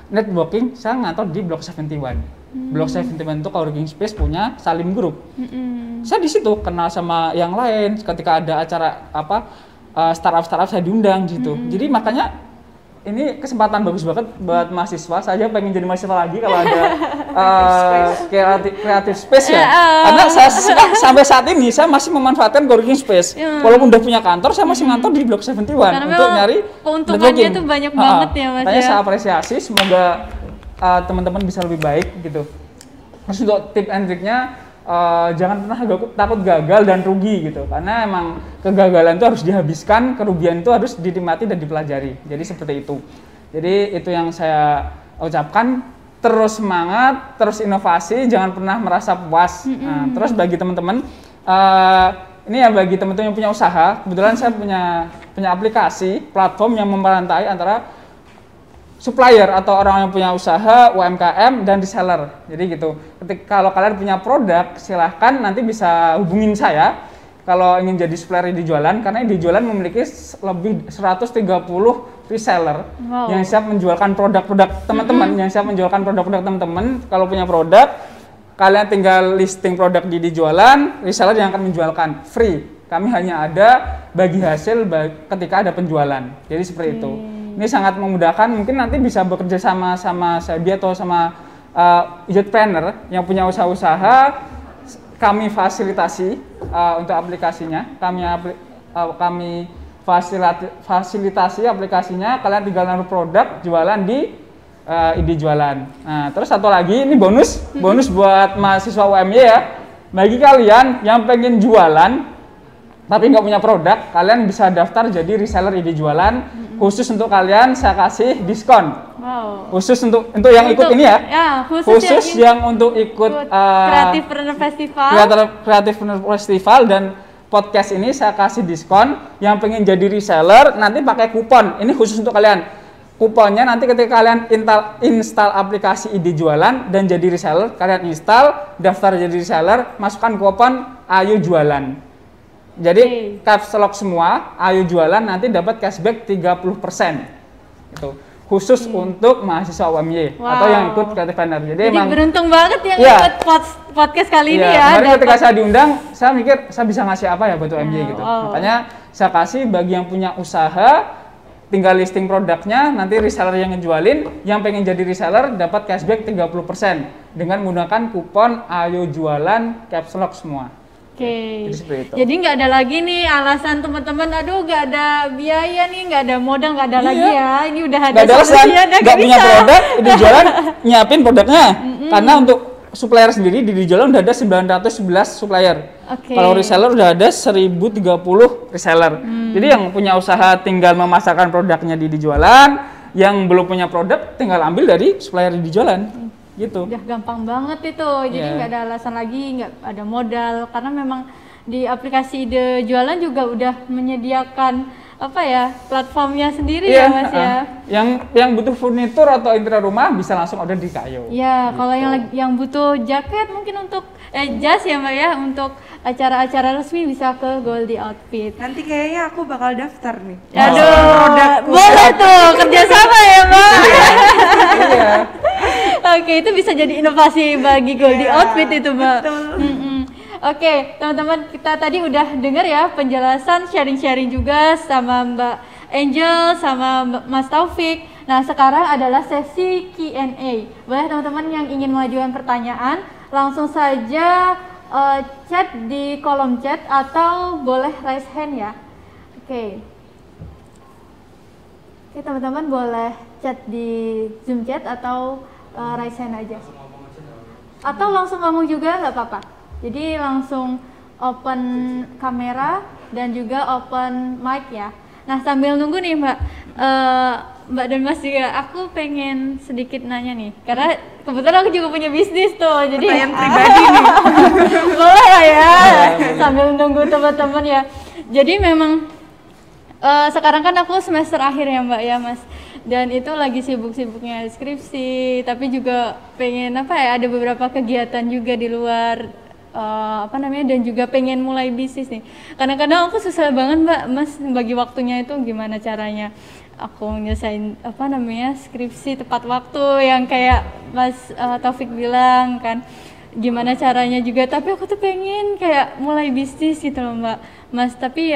networking. Saya ngantor di Blok 71. Blok 71 itu co-working space punya Salim Group. Saya di situ kenal sama yang lain. Ketika ada acara startup saya diundang gitu. Jadi makanya ini kesempatan bagus banget buat mahasiswa. Saya pengen jadi mahasiswa lagi kalau ada creative space ya. Karena saya sampai saat ini saya masih memanfaatkan co-working space. Walaupun udah punya kantor, saya masih ngantor di Blok 71 untuk nyari keuntungannya itu banyak banget ya Mas. Makanya saya apresiasi, semoga teman-teman bisa lebih baik gitu. Terus untuk tip and triknya, jangan pernah takut gagal dan rugi gitu, karena emang kegagalan itu harus dihabiskan, kerugian itu harus dinikmati dan dipelajari. Jadi seperti itu. Jadi itu yang saya ucapkan. Terus semangat, terus inovasi, jangan pernah merasa puas. Nah, terus bagi teman-teman, ini ya bagi teman-teman yang punya usaha, kebetulan saya punya aplikasi platform yang memerantai antara supplier atau orang yang punya usaha, UMKM, dan reseller. Jadi gitu. Kalau kalian punya produk, silahkan nanti bisa hubungin saya kalau ingin jadi supplier di jualan, karena di jualan memiliki lebih 130 reseller yang siap menjualkan produk-produk teman-teman, yang siap menjualkan produk-produk teman-teman. Kalau punya produk, kalian tinggal listing produk di jualan, reseller yang akan menjualkan free. Kami hanya ada bagi hasil ketika ada penjualan. Jadi seperti itu. Ini sangat memudahkan, mungkin nanti bisa bekerja sama Sabi atau sama Youth Planner yang punya usaha-usaha, kami fasilitasi untuk aplikasinya, kami fasilitasi aplikasinya, kalian tinggal naruh produk, jualan di ide jualan. Nah, terus satu lagi, ini bonus buat mahasiswa UMY ya, bagi kalian yang pengen jualan, tapi nggak punya produk, kalian bisa daftar jadi reseller ide jualan. Khusus untuk kalian saya kasih diskon. Khusus untuk yang ikut ini ya. Khusus yang untuk ikut Creative Planner Festival. Creative Planner Festival dan podcast ini saya kasih diskon. Yang pengen jadi reseller nanti pakai kupon. Ini khusus untuk kalian. kuponnya nanti ketika kalian install aplikasi ID jualan dan jadi reseller, kalian install, daftar jadi reseller, masukkan kupon Ayo Jualan. Jadi caps lock semua, Ayo Jualan nanti dapat cashback 30%. Itu khusus untuk mahasiswa UMY atau yang ikut Creative Planner. Jadi emang beruntung banget yang ikut podcast kali ini ya. Kemarin ketika saya diundang, saya mikir saya bisa ngasih apa ya buat UMY gitu. Makanya saya kasih bagi yang punya usaha, tinggal listing produknya, nanti reseller yang ngejualin, yang pengen jadi reseller dapat cashback 30% dengan menggunakan kupon Ayo Jualan caps lock semua. Jadi nggak ada lagi nih alasan teman-teman, aduh nggak ada biaya nih, nggak ada modal, nggak ada lagi ya. Ini udah ada solusinya, nggak punya produk, di jualan nyiapin produknya. Karena untuk supplier sendiri di jualan udah ada 911 supplier. Kalau reseller udah ada 1030 reseller. Jadi yang punya usaha tinggal memasarkan produknya di jualan, yang belum punya produk tinggal ambil dari supplier di jualan. Gitu. Udah gampang banget itu, jadi nggak ada alasan lagi, nggak ada modal, karena memang di aplikasi ide jualan juga udah menyediakan apa ya, platformnya sendiri ya Mas ya. Yang butuh furnitur atau interior rumah bisa langsung order di Kayo. Ya, kalau yang butuh jaket mungkin untuk jas ya Mbak ya, untuk acara-acara resmi bisa ke Goldie Outfit. Nanti kayaknya aku bakal daftar nih. Aduh, boleh tuh kerjasama ya Mbak. Iya. Oke, itu bisa jadi inovasi bagi Goldie Outfit itu Mbak. Oke, teman-teman, kita tadi udah dengar ya penjelasan, sharing-sharing juga sama Mbak Angel, sama Mas Taufik. Nah, sekarang adalah sesi Q&A. Boleh teman-teman yang ingin mengajukan pertanyaan, langsung saja chat di kolom chat atau boleh raise hand ya. Oke, teman-teman boleh chat di Zoom chat atau raise hand aja. Atau langsung ngomong juga nggak apa-apa. Jadi langsung open kamera dan juga open mic ya. Nah, sambil nunggu nih Mbak, Mbak dan Mas juga, aku pengen sedikit nanya nih, karena kebetulan aku juga punya bisnis tuh, jadi pertanyaan pribadi nih. boleh lah ya, sambil nunggu teman-teman ya. Jadi memang sekarang kan aku semester akhir ya Mbak ya Mas, dan itu lagi sibuk-sibuknya skripsi, tapi juga pengen apa ya, ada beberapa kegiatan juga di luar dan juga pengen mulai bisnis nih. Kadang-kadang aku susah banget Mbak, Mas bagi waktunya itu gimana caranya aku nyelesain skripsi tepat waktu yang kayak Mas Taufik bilang kan, gimana caranya juga, tapi aku tuh pengen kayak mulai bisnis gitu loh Mbak Mas, tapi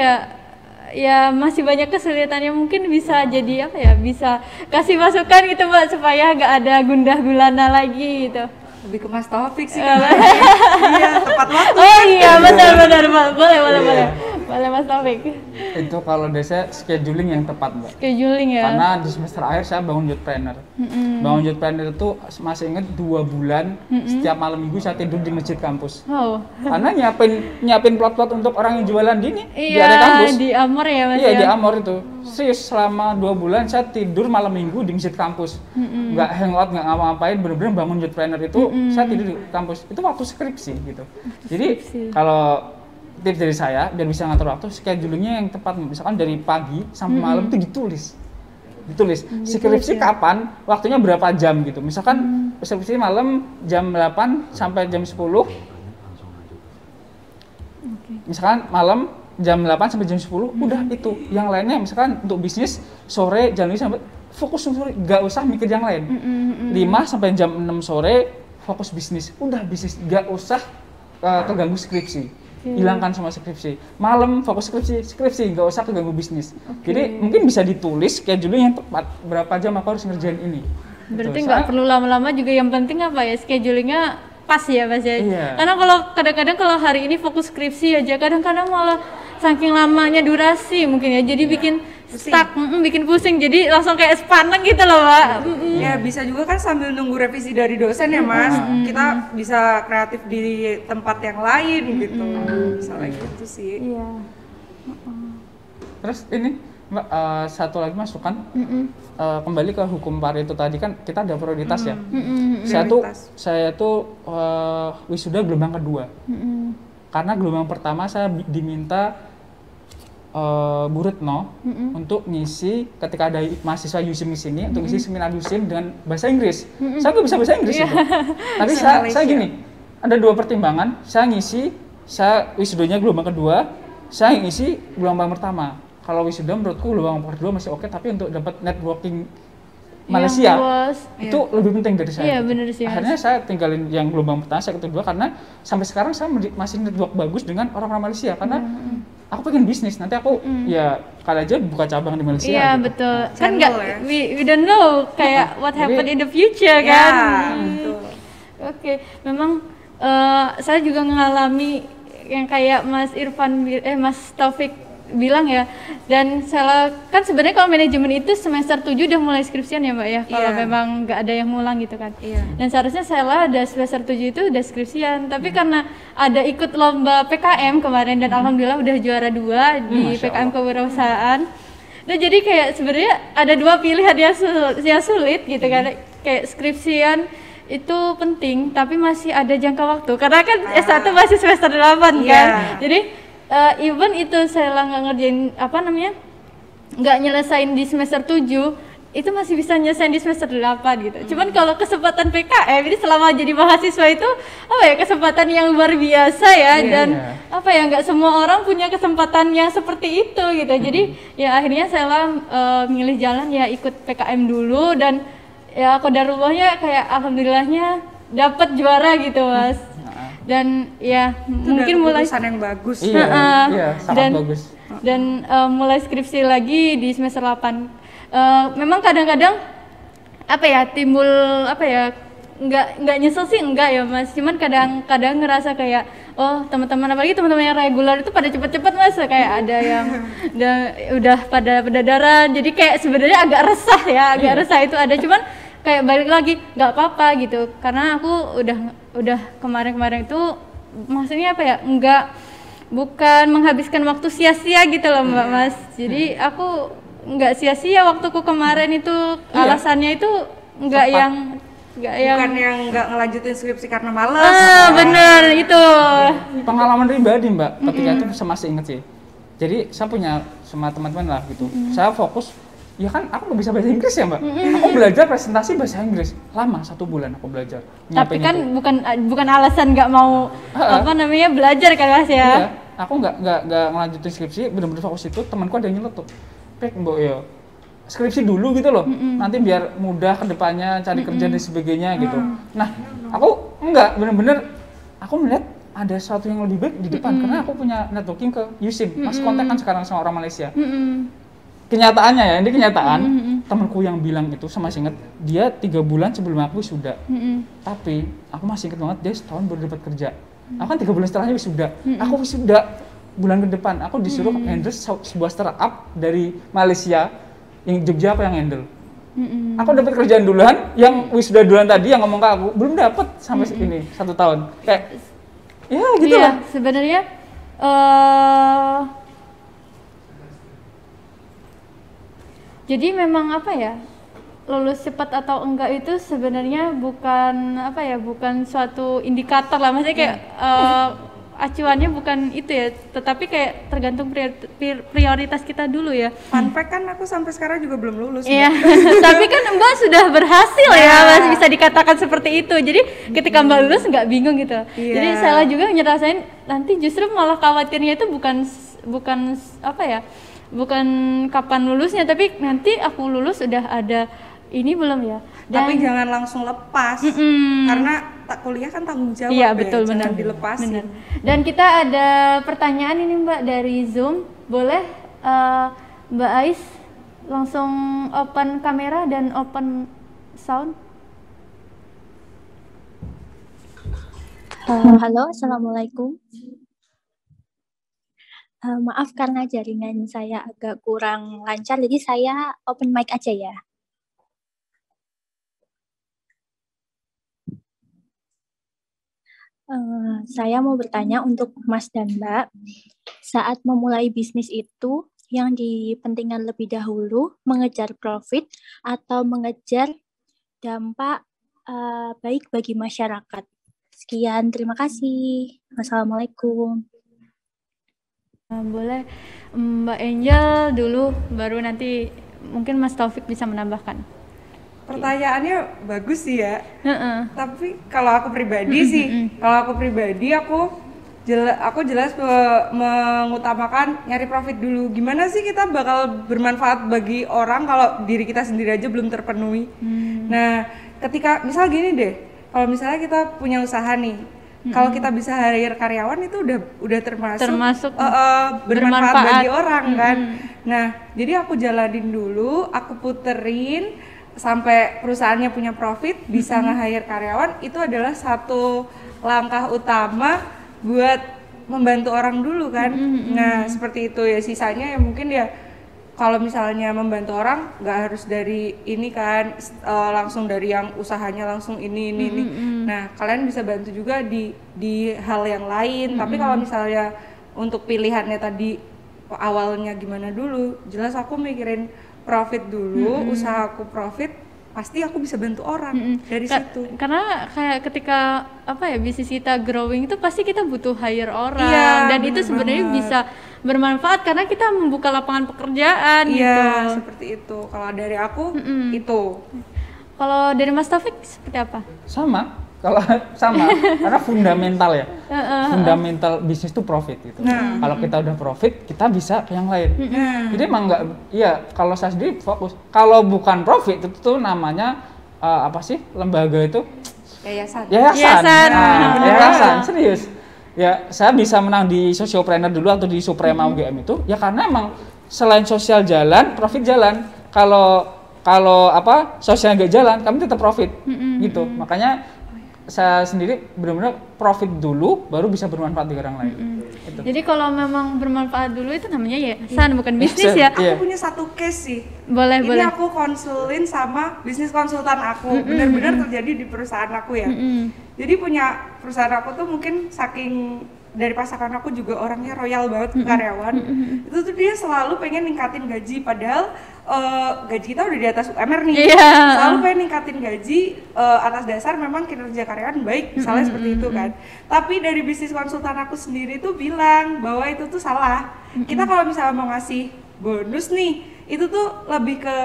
ya masih banyak kesulitannya, mungkin bisa jadi bisa kasih masukan gitu Mbak supaya nggak ada gundah gulana lagi gitu. Lebih ke Mas Taufik sih kan. Iya, tepat waktu. Oh iya, benar Mbak. Boleh Mas Taufik. Itu kalau desa scheduling yang tepat Mbak. Scheduling ya. Karena di semester akhir saya bangun Youth Planner. Bangun Youth Planner itu masih ingat 2 bulan setiap malam minggu saya tidur di masjid kampus. Karena nyiapin plot-plot untuk orang yang jualan di area kampus. Di Amor ya Mas. Iya, di Amor itu. Serius, selama 2 bulan saya tidur malam minggu di masjid kampus. Nggak hangout, nggak ngapa-ngapain, bener-bener bangun Youth Planner itu saya tidur di kampus. Itu waktu skripsi gitu. Jadi kalau tips dari saya biar bisa ngatur waktu, schedulingnya yang tepat, misalkan dari pagi sampai malam itu ditulis skripsi kapan, waktunya berapa jam gitu, misalkan skripsi malam jam 8 sampai jam 10, misalkan malam jam 8 sampai jam 10, udah itu. Yang lainnya misalkan untuk bisnis sore jam 5 sampai fokus sore, nggak usah mikir yang lain. 5 sampai jam 6 sore fokus bisnis, udah bisnis, nggak usah terganggu skripsi. Hilangkan semua skripsi. Malam fokus skripsi, nggak usah keganggu bisnis. Jadi mungkin bisa ditulis scheduling yang tepat, berapa jam aku harus ngerjain ini. Berarti nggak perlu lama-lama juga, yang penting schedulingnya pas ya Mas ya. Iya. Karena kalau kadang-kadang kalau hari ini fokus skripsi aja, kadang-kadang malah saking lamanya durasi mungkin ya, jadi bikin stuck, bikin pusing, jadi langsung kayak sepaneng gitu loh Mbak. Ya bisa juga kan sambil nunggu revisi dari dosen ya Mas, kita bisa kreatif di tempat yang lain gitu, misalnya gitu sih. Iya. Terus ini Mbak, satu lagi masukan, kembali ke hukum Pareto tadi kan kita ada prioritas ya. Saya tuh wisuda gelombang kedua, karena gelombang pertama saya diminta Bu Retno untuk ngisi ketika ada mahasiswa USIM di sini untuk ngisi seminar USIM dengan bahasa Inggris. Saya nggak bisa bahasa Inggris itu. Tapi saya gini, ada 2 pertimbangan. Saya wisudanya gelombang kedua, saya ngisi gelombang pertama. Kalau wisuda menurutku gelombang kedua masih oke, tapi untuk dapat networking Malaysia itu lebih penting dari saya. Iya, bener sih. Akhirnya saya tinggalin yang gelombang pertama, saya kedua karena sampai sekarang saya masih network bagus dengan orang-orang Malaysia karena aku pengen bisnis. Nanti aku ya kali aja buka cabang di Malaysia. Iya, gitu. betul. Kan nggak, we don't know kayak what happen in the future kan. Oke, memang saya juga mengalami yang kayak Mas Taufik bilang ya, dan salah kan sebenarnya kalau manajemen itu semester 7 udah mulai skripsian ya Mbak ya, kalau memang nggak ada yang ngulang gitu kan. Dan seharusnya saya ada semester 7 itu udah skripsian, tapi karena ada ikut lomba PKM kemarin dan alhamdulillah udah juara 2 di PKM kewirausahaan. Dan jadi kayak sebenarnya ada 2 pilihan yang sulit gitu kan, kayak skripsian itu penting tapi masih ada jangka waktu karena kan S1 masih semester 8 kan. Jadi even itu saya nggak ngerjain nggak nyelesain di semester 7 itu masih bisa nyelesain di semester 8 gitu. Cuman kalau kesempatan PKM ini selama jadi mahasiswa itu kesempatan yang luar biasa ya, dan nggak semua orang punya kesempatan yang seperti itu gitu. Jadi ya akhirnya saya milih jalan ya ikut PKM dulu, dan ya qadarullahnya kayak alhamdulillahnya dapat juara gitu Mas. Dan ya itu mungkin mulai yang bagus. Sangat bagus. Dan mulai skripsi lagi di semester 8. Memang kadang-kadang timbul nggak nyesel sih enggak ya Mas, cuman kadang-kadang ngerasa kayak teman-teman apalagi teman-teman yang reguler itu pada cepet-cepet Mas, kayak ada yang udah pada pendadaran, jadi kayak sebenarnya agak resah itu ada, cuman kayak balik lagi nggak apa-apa gitu karena aku udah kemarin itu maksudnya bukan menghabiskan waktu sia-sia gitu loh Mbak Mas. Jadi aku nggak sia-sia waktuku kemarin itu, alasannya itu nggak yang nggak ngelanjutin skripsi karena malas. Bener itu pengalaman pribadi Mbak, ketika itu saya masih inget sih. Jadi saya punya sama teman-teman lah gitu, saya fokus. Ya kan aku nggak bisa bahasa Inggris ya Mbak. Aku belajar presentasi bahasa Inggris lama 1 bulan aku belajar. Tapi kan itu bukan alasan nggak mau belajar kan Mas ya. Iya, aku nggak ngelanjutin skripsi, bener-bener fokus itu. Temanku ada yang nyeletuk, Pek Mbak ya skripsi dulu gitu loh, nanti biar mudah ke depannya cari kerja dan sebagainya gitu. Nah aku enggak, bener-bener aku melihat ada sesuatu yang lebih baik di depan karena aku punya networking ke USIM, masih kontak kan sekarang sama orang Malaysia. Kenyataannya ya, ini kenyataan, temanku yang bilang itu sama masih inget, dia 3 bulan sebelum aku wisuda. Tapi aku masih inget banget dia setahun baru dapat kerja. Aku kan 3 bulan setelahnya wisuda. Aku wisuda bulan ke depan, aku disuruh handle sebuah startup dari Malaysia yang Jogja yang handle. Aku dapat kerjaan duluan, yang wisuda duluan tadi yang ngomong ke aku belum dapat sampai ini 1 tahun. Kayak ya gitu lah. Sebenarnya jadi memang lulus cepat atau enggak itu sebenarnya bukan suatu indikator lah, maksudnya kayak acuannya bukan itu ya, tetapi kayak tergantung prioritas kita dulu ya. Fun fact kan aku sampai sekarang juga belum lulus. Iya. Tapi kan Mbak sudah berhasil ya, masih bisa dikatakan seperti itu. Jadi ketika Mbak lulus nggak bingung gitu. Jadi saya juga ngerasain nanti justru malah khawatirnya itu bukan kapan lulusnya, tapi nanti aku lulus udah ada ini belum ya. Tapi jangan langsung lepas, karena kuliah kan tanggung jawab. Iya betul, jangan dilepasin. Dan kita ada pertanyaan ini Mbak dari Zoom, boleh Mbak Ais langsung open kamera dan open sound. Halo, assalamualaikum. Maaf karena jaringan saya agak kurang lancar, jadi saya open mic aja ya. Saya mau bertanya untuk Mas dan Mbak, saat memulai bisnis itu yang dipentingkan lebih dahulu mengejar profit atau mengejar dampak baik bagi masyarakat? Sekian, terima kasih. Wassalamualaikum. Boleh. Mbak Angel dulu, baru nanti mungkin Mas Taufik bisa menambahkan. Pertanyaannya bagus sih ya. Heeh. Tapi kalau aku pribadi sih, aku jelas mengutamakan nyari profit dulu. Gimana sih kita bakal bermanfaat bagi orang kalau diri kita sendiri aja belum terpenuhi? Nah, ketika misal gini deh, kalau misalnya kita punya usaha nih, kalau kita bisa hire karyawan itu udah termasuk bermanfaat bagi orang kan. Nah, jadi aku jalanin dulu, aku puterin sampai perusahaannya punya profit, bisa nge-hire karyawan, itu adalah satu langkah utama buat membantu orang dulu kan. Nah, seperti itu ya. Sisanya ya mungkin ya kalau misalnya membantu orang nggak harus dari ini kan, langsung dari yang usahanya langsung ini. Nah, kalian bisa bantu juga di hal yang lain. Tapi kalau misalnya untuk pilihannya tadi awalnya gimana dulu, jelas aku mikirin profit dulu, usahaku profit, pasti aku bisa bantu orang dari situ. Karena kayak ketika bisnis kita growing itu pasti kita butuh hire orang, dan itu sebenarnya bisa bermanfaat karena kita membuka lapangan pekerjaan gitu. Seperti itu. Kalau dari aku itu. Kalau dari Mas Taufik seperti apa? Sama. Kalau sama, karena fundamental ya. Fundamental bisnis itu profit gitu. Kalau kita udah profit, kita bisa ke yang lain. Jadi emang kalau saya sendiri fokus. Kalau bukan profit itu tuh namanya lembaga itu? Yayasan. Yayasan, serius. Ya, saya bisa menang di Sociopreneur dulu atau di Suprema UGM itu ya karena emang selain sosial jalan, profit jalan. Kalau sosial nggak jalan, kami tetap profit gitu. Makanya saya sendiri benar-benar profit dulu baru bisa bermanfaat di orang lain. Gitu. Jadi kalau memang bermanfaat dulu itu namanya yayasan, bukan bisnis ya. Aku punya satu case sih. Boleh. Ini aku konsulin sama bisnis konsultan aku. Benar-benar terjadi di perusahaan aku ya. Jadi punya perusahaan aku tuh mungkin saking dari pasangan aku juga orangnya royal banget ke karyawan. Itu tuh dia selalu pengen ningkatin gaji, padahal gaji kita udah di atas UMR nih. Selalu pengen ningkatin gaji atas dasar memang kinerja karyawan baik, misalnya seperti itu kan. Tapi dari bisnis konsultan aku sendiri tuh bilang bahwa itu tuh salah. Kita kalau misalnya mau ngasih bonus nih, itu tuh lebih ke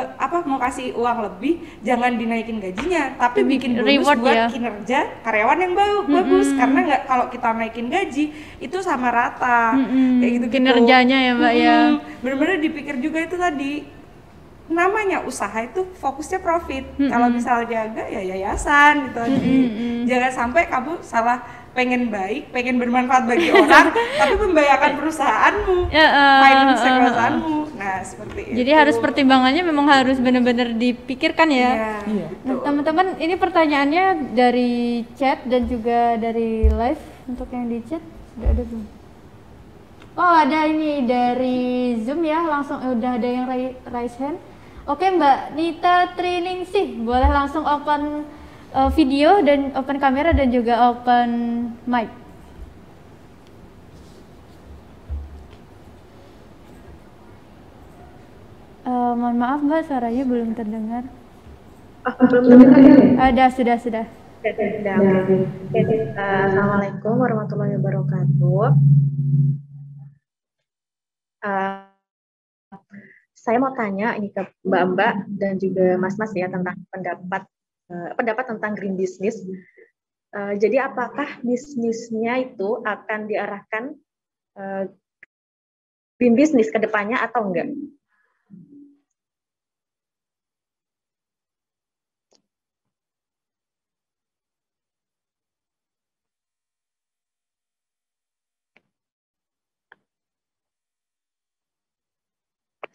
mau kasih uang lebih, jangan dinaikin gajinya, tapi bikin bonus reward buat kinerja karyawan yang bagus. Karena nggak, kalau kita naikin gaji itu sama rata kayak gitu kinerjanya ya Mbak ya. Bener-bener dipikir juga itu tadi, namanya usaha itu fokusnya profit. Kalau misalnya enggak ya yayasan gitu aja. Jangan sampai kamu salah pengen baik, pengen bermanfaat bagi orang, tapi membahayakan perusahaanmu, finance perusahaanmu. Nah, seperti itu. Jadi harus pertimbangannya memang harus benar-benar dipikirkan ya. Nah, teman-teman, ini pertanyaannya dari chat dan juga dari live. Untuk yang di chat sudah ada belum? Oh, ada ini dari Zoom ya, langsung udah ada yang raise hand. Oke, Mbak Nita Training sih, boleh langsung open video dan open kamera dan juga open mic. Mohon maaf Mbak, suaranya belum terdengar. Belum terdengar ya? Ada, sudah. Assalamualaikum warahmatullahi wabarakatuh. Saya mau tanya ini ke Mbak-Mbak dan juga Mas-Mas ya tentang pendapat tentang green business. Jadi apakah bisnisnya itu akan diarahkan green business ke depannya atau enggak?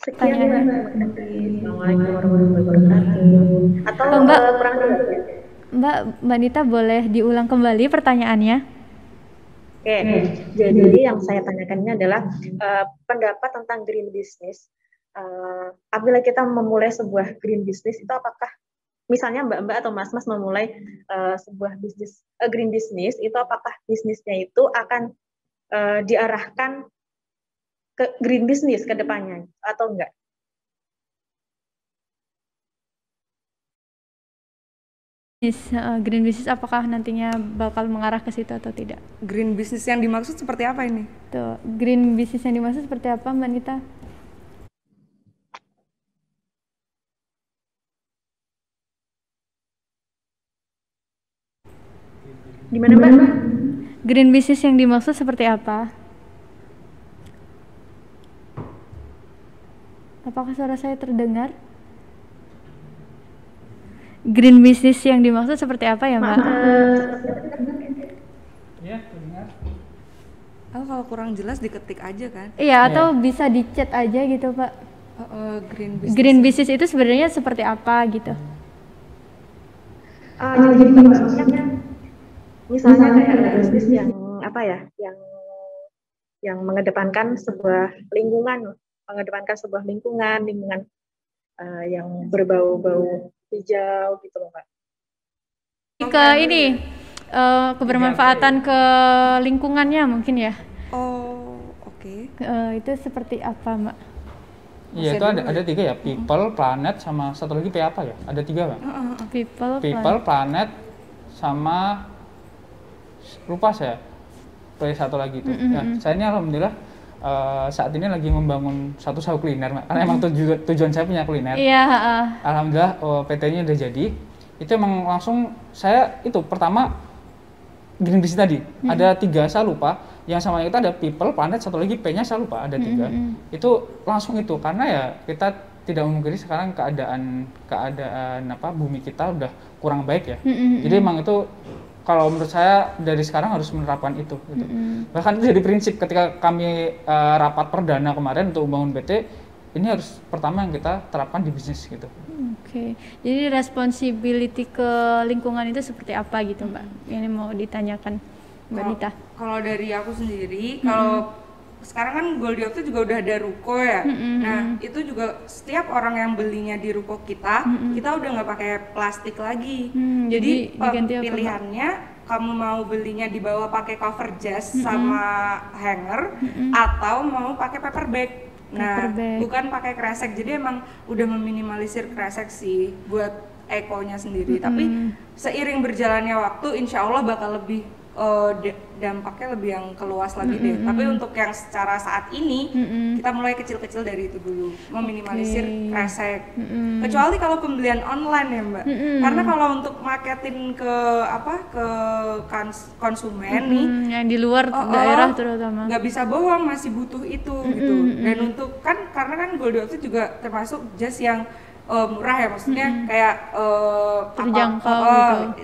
Sekian ya, Assalamualaikum warahmatullahi wabarakatuh. Atau Mbak, kurang jelas ya? Mbak Nita boleh diulang kembali pertanyaannya? Oke, jadi yang saya tanyakan ini adalah pendapat tentang green business. Apabila kita memulai sebuah green business itu apakah misalnya Mbak-Mbak atau Mas-Mas memulai sebuah bisnis green business itu apakah bisnisnya itu akan diarahkan ke green business ke depannya atau enggak? Green business apakah nantinya bakal mengarah ke situ atau tidak? Green business yang dimaksud seperti apa ini? Tuh, green business yang dimaksud seperti apa, Mbak Nita? Gimana, Mbak? Green business yang dimaksud seperti apa? Apakah suara saya terdengar? Green business yang dimaksud seperti apa ya, Mbak? Iya, terdengar. Kalau kurang jelas diketik aja kan? Iya, atau bisa di chat aja gitu, Pak. Green business. Green business itu sebenarnya seperti apa gitu? Jadi maksudnya misalnya kayak bisnis yang apa ya, yang mengedepankan sebuah lingkungan yang berbau-bau hijau gitu loh, Mbak. Ke ini kebermanfaatan ke lingkungannya mungkin ya. Oh, oke. Itu seperti apa, Mbak? Iya, itu ada 3 ya, people, planet, sama satu lagi P apa ya? Ada 3 Bang. People, planet, sama lupa saya. P1 lagi itu. Nah, saya ini alhamdulillah saat ini lagi membangun satu usaha kuliner, karena emang tujuan saya punya kuliner. Iya. Alhamdulillah PT-nya udah jadi. Itu emang langsung saya itu pertama green business tadi ada 3 saya lupa. Yang sama kita ada people, planet, satu lagi P-nya saya lupa ada 3. Itu langsung itu karena ya kita tidak memungkiri sekarang keadaan bumi kita udah kurang baik ya. Jadi emang itu kalau menurut saya dari sekarang harus menerapkan itu gitu. Bahkan itu jadi prinsip ketika kami rapat perdana kemarin untuk membangun PT, ini harus pertama yang kita terapkan di bisnis gitu. Oke. Jadi responsibility ke lingkungan itu seperti apa gitu, Mbak? Ini mau ditanyakan Mbak Nita. Kalau dari aku sendiri, kalau sekarang kan Goldie Opti juga udah ada ruko ya. Nah, itu juga setiap orang yang belinya di ruko kita udah nggak pakai plastik lagi. Jadi pilihannya kamu mau belinya di bawah pakai cover jas sama hanger atau mau pakai paper bag. Nah, bukan pakai kresek. Jadi emang udah meminimalisir kresek sih buat ekonya sendiri. Tapi seiring berjalannya waktu, insya Allah bakal lebih dampaknya lebih yang keluas lagi deh. Tapi untuk yang secara saat ini kita mulai kecil-kecil dari itu dulu, meminimalisir kresek. Kecuali kalau pembelian online ya, Mbak. Karena kalau untuk marketin ke konsumen nih yang di luar daerah terutama nggak bisa bohong, masih butuh itu gitu. Dan untuk karena kan Goldie Opti juga termasuk jas yang murah ya, maksudnya kayak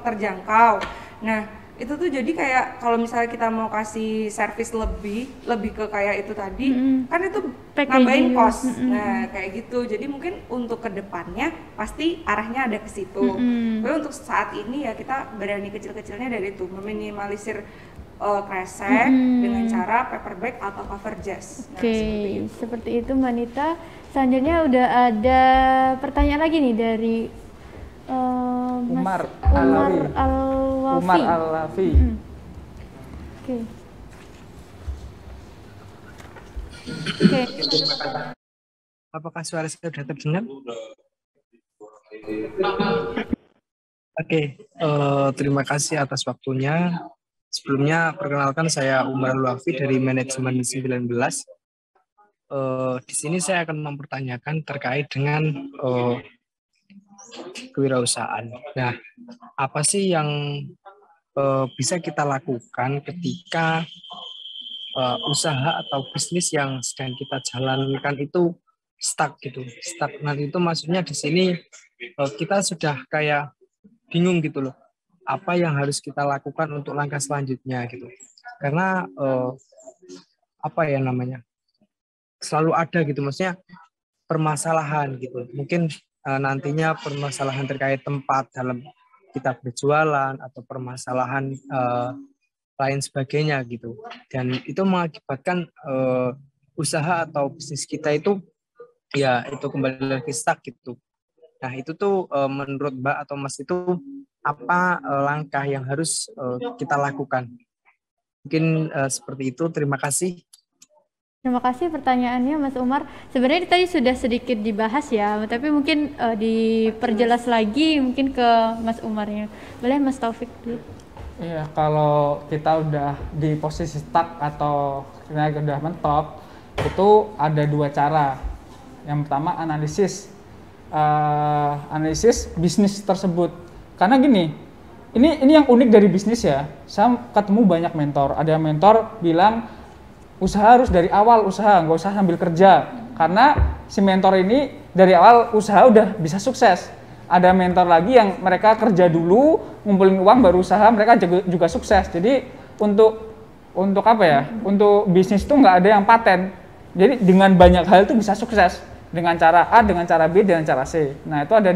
terjangkau. Nah, itu tuh jadi kayak kalau misalnya kita mau kasih servis lebih ke kayak itu tadi, kan itu nambahin cost. Nah, kayak gitu. Jadi mungkin untuk kedepannya pasti arahnya ada ke situ. Tapi untuk saat ini ya kita berani kecil-kecilnya dari itu, meminimalisir kresek dengan cara paper bag atau cover jas. Oke, seperti itu Mbak Nita. Selanjutnya udah ada pertanyaan lagi nih dari Umar Al-Wafi. Oke. Apakah suara saya sudah terdengar? Oke, terima kasih atas waktunya. Sebelumnya perkenalkan saya Umar Al-Wafi dari manajemen 19. Di sini saya akan mempertanyakan terkait dengan kewirausahaan. Nah, apa sih yang bisa kita lakukan ketika usaha atau bisnis yang sedang kita jalankan itu stuck gitu. Stagnan itu maksudnya di sini kita sudah kayak bingung gitu loh. Apa yang harus kita lakukan untuk langkah selanjutnya gitu. Karena selalu ada gitu, maksudnya permasalahan gitu. Mungkin nantinya permasalahan terkait tempat dalam kita berjualan atau permasalahan lain sebagainya gitu, dan itu mengakibatkan usaha atau bisnis kita itu ya itu kembali lagi stuck gitu. Nah itu tuh menurut Mbak atau Mas itu apa langkah yang harus kita lakukan? Mungkin seperti itu. Terima kasih. Terima kasih pertanyaannya Mas Umar. Sebenarnya tadi sudah sedikit dibahas ya, tapi mungkin diperjelas lagi mungkin ke Mas Umarnya. Boleh Mas Taufik dulu? Iya, kalau kita udah di posisi stuck atau kita udah mentok, itu ada dua cara. Yang pertama analisis bisnis tersebut. Karena gini, ini yang unik dari bisnis ya. Saya ketemu banyak mentor. Ada mentor bilang usaha harus dari awal usaha, nggak usah sambil kerja. Karena si mentor ini dari awal usaha udah bisa sukses. Ada mentor lagi yang mereka kerja dulu, ngumpulin uang baru usaha, mereka juga sukses. Jadi untuk apa ya? Untuk bisnis itu nggak ada yang paten. Jadi dengan banyak hal itu bisa sukses. Dengan cara A, dengan cara B, dengan cara C. Nah itu ada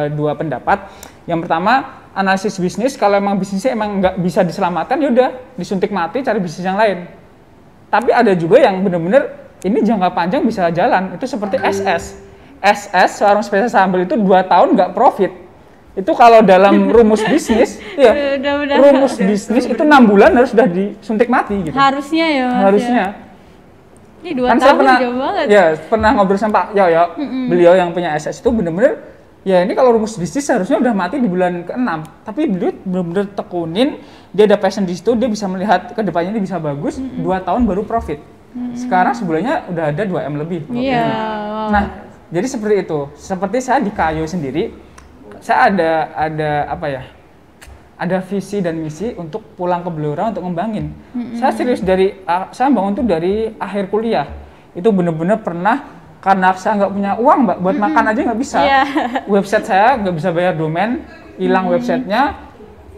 dua pendapat. Yang pertama analisis bisnis. Kalau emang bisnisnya emang nggak bisa diselamatkan, yaudah disuntik mati, cari bisnis yang lain. Tapi ada juga yang benar-benar ini jangka panjang bisa jalan. Itu seperti SS, warung spesial sambal itu 2 tahun nggak profit. Itu kalau dalam rumus bisnis, ya rumus bisnis itu 6 bulan harus sudah disuntik mati gitu. Harusnya ya Mas. Harusnya. Ini 2 tahun jauh banget. Ya, pernah ngobrol sama Pak Yoyo, beliau yang punya SS itu benar-benar ya ini kalau rumus bisnis harusnya udah mati di bulan ke-6. Tapi beliau benar-benar tekunin, dia ada passion di situ, dia bisa melihat ke depannya ini bisa bagus, 2 tahun baru profit. Sekarang sebulannya udah ada 2M lebih. Iya. Nah, jadi seperti itu. Seperti saya di Kayo sendiri, saya ada apa ya? Ada visi dan misi untuk pulang ke Blora untuk ngembangin. Saya serius saya bangun tuh dari akhir kuliah. Itu benar-benar pernah karena saya nggak punya uang Mbak, buat makan aja nggak bisa. Website saya nggak bisa bayar domain, hilang websitenya,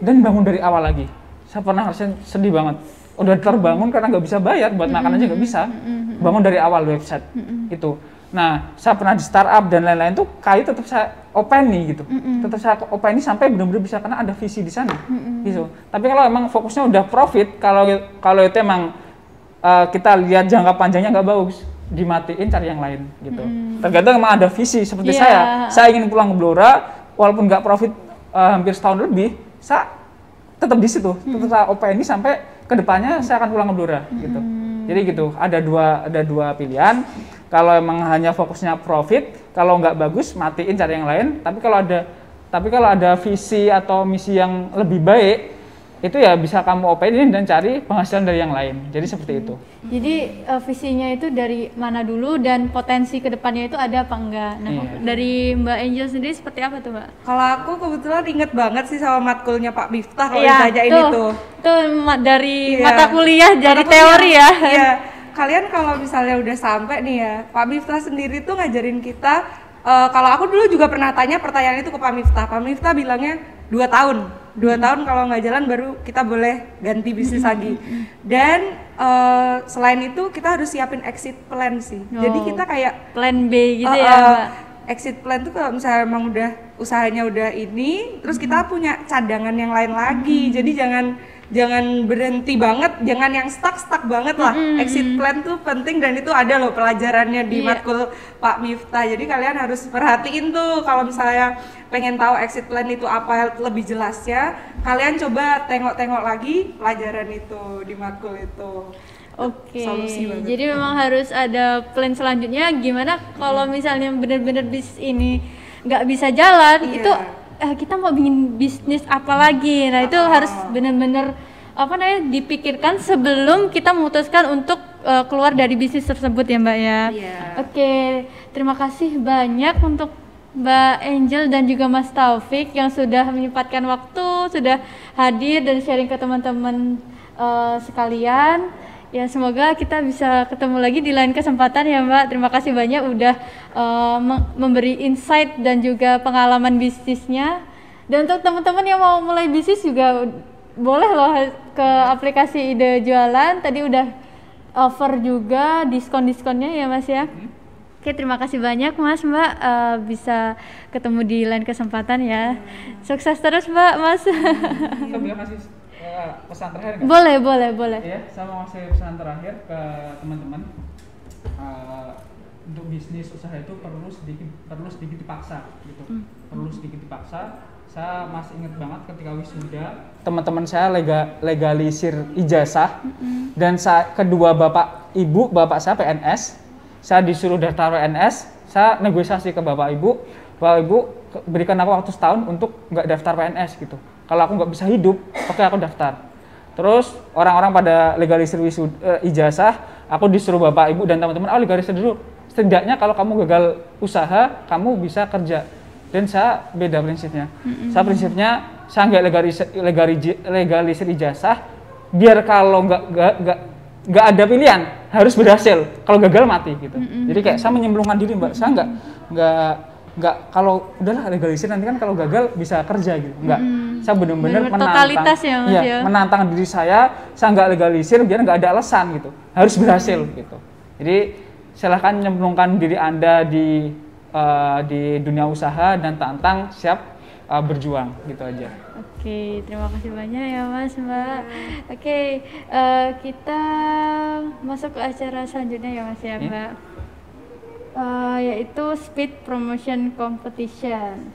dan bangun dari awal lagi. Saya pernah ngerasain sedih banget. Udah terbangun karena nggak bisa bayar, buat makan aja nggak bisa. Bangun dari awal website itu. Nah, saya pernah di startup dan lain-lain tuh Kayu tetap saya openi gitu. Tetap saya openi sampai benar-benar bisa karena ada visi di sana. Gitu. Tapi kalau emang fokusnya udah profit, kalau itu emang kita lihat jangka panjangnya nggak bagus, dimatiin cari yang lain gitu. Tergantung emang ada visi seperti saya ingin pulang ke Blora walaupun nggak profit hampir setahun lebih, saya tetap di situ, tetap saya openi sampai kedepannya saya akan pulang ke Blora gitu. Jadi gitu, ada dua pilihan. Kalau emang hanya fokusnya profit, kalau nggak bagus matiin cari yang lain. Tapi kalau ada visi atau misi yang lebih baik, itu ya bisa kamu openin dan cari penghasilan dari yang lain. Jadi seperti itu. Jadi visinya itu dari mana dulu dan potensi kedepannya itu ada apa enggak? Nah, dari Mbak Angel sendiri seperti apa tuh Mbak? Kalau aku kebetulan inget banget sih sama matkulnya Pak Miftah kalau ditanyain itu. Itu dari mata kuliah, dari teori ya. Iya. Kalian kalau misalnya udah sampai nih ya, Pak Miftah sendiri tuh ngajarin kita. Kalau aku dulu juga pernah tanya pertanyaan itu ke Pak Miftah. Pak Miftah bilangnya 2 tahun. 2 tahun kalau nggak jalan baru kita boleh ganti bisnis lagi. Dan selain itu kita harus siapin exit plan sih. Jadi kita kayak plan B gitu ya Mbak. Exit plan tuh kalau misalnya emang udah usahanya udah ini, terus kita punya cadangan yang lain lagi. Jadi jangan berhenti banget, jangan yang stuck banget lah. Exit plan tuh penting dan itu ada loh pelajarannya di matkul Pak Miftah. Jadi kalian harus perhatiin tuh kalau misalnya pengen tahu exit plan itu apa lebih jelasnya, kalian coba tengok-tengok lagi pelajaran itu di matkul itu. Oke, jadi memang harus ada plan selanjutnya. Gimana kalau misalnya benar-benar bisnis ini nggak bisa jalan, itu kita mau bikin bisnis apa lagi? Nah itu harus benar-benar dipikirkan sebelum kita memutuskan untuk keluar dari bisnis tersebut ya Mbak ya. Oke, terima kasih banyak untuk Mbak Angel dan juga Mas Taufik yang sudah menyempatkan waktu, sudah hadir dan sharing ke teman-teman sekalian. Ya semoga kita bisa ketemu lagi di lain kesempatan ya Mbak. Terima kasih banyak udah memberi insight dan juga pengalaman bisnisnya. Dan untuk teman-teman yang mau mulai bisnis juga boleh loh ke aplikasi Ide Jualan. Tadi udah offer juga diskon-diskonnya ya Mas ya. Oke, terima kasih banyak Mas Mbak, bisa ketemu di lain kesempatan ya. Sukses terus Mbak Mas. Saya kasih pesan terakhir nggak? Boleh. Ya, saya mau kasih pesan terakhir ke teman-teman. Untuk bisnis usaha itu perlu sedikit dipaksa gitu. Perlu sedikit dipaksa. Saya masih ingat banget ketika wisuda, teman-teman saya legalisir ijazah dan kedua bapak ibu, bapak saya PNS, saya disuruh daftar PNS, saya negosiasi ke bapak ibu berikan aku waktu setahun untuk nggak daftar PNS gitu. Kalau aku nggak bisa hidup, oke aku daftar. Terus orang-orang pada legalisir ijazah, aku disuruh bapak ibu dan teman-teman, legalisir dulu. Setidaknya kalau kamu gagal usaha, kamu bisa kerja. Dan saya beda prinsipnya. Saya prinsipnya saya nggak legalisir ijazah, biar kalau nggak ada pilihan harus berhasil. Kalau gagal mati gitu. Jadi kayak saya menyemplungkan diri, Mbak. Saya nggak kalau udahlah legalisir nanti kan kalau gagal bisa kerja gitu. Enggak. Saya benar-benar menantang diri saya nggak legalisir biar nggak ada alasan gitu. Harus berhasil gitu. Jadi silahkan nyemplungkan diri Anda di dunia usaha dan tantang, siap berjuang gitu aja. Oke, terima kasih banyak ya Mas, Mbak. Oke, kita masuk ke acara selanjutnya ya Mas ya, Mbak. Yaitu Speed Promotion Competition.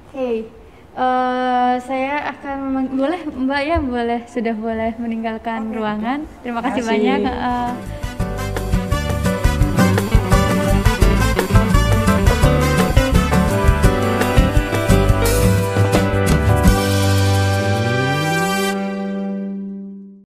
Oke, saya akan boleh Mbak ya, sudah boleh meninggalkan ruangan. Terima kasih banyak.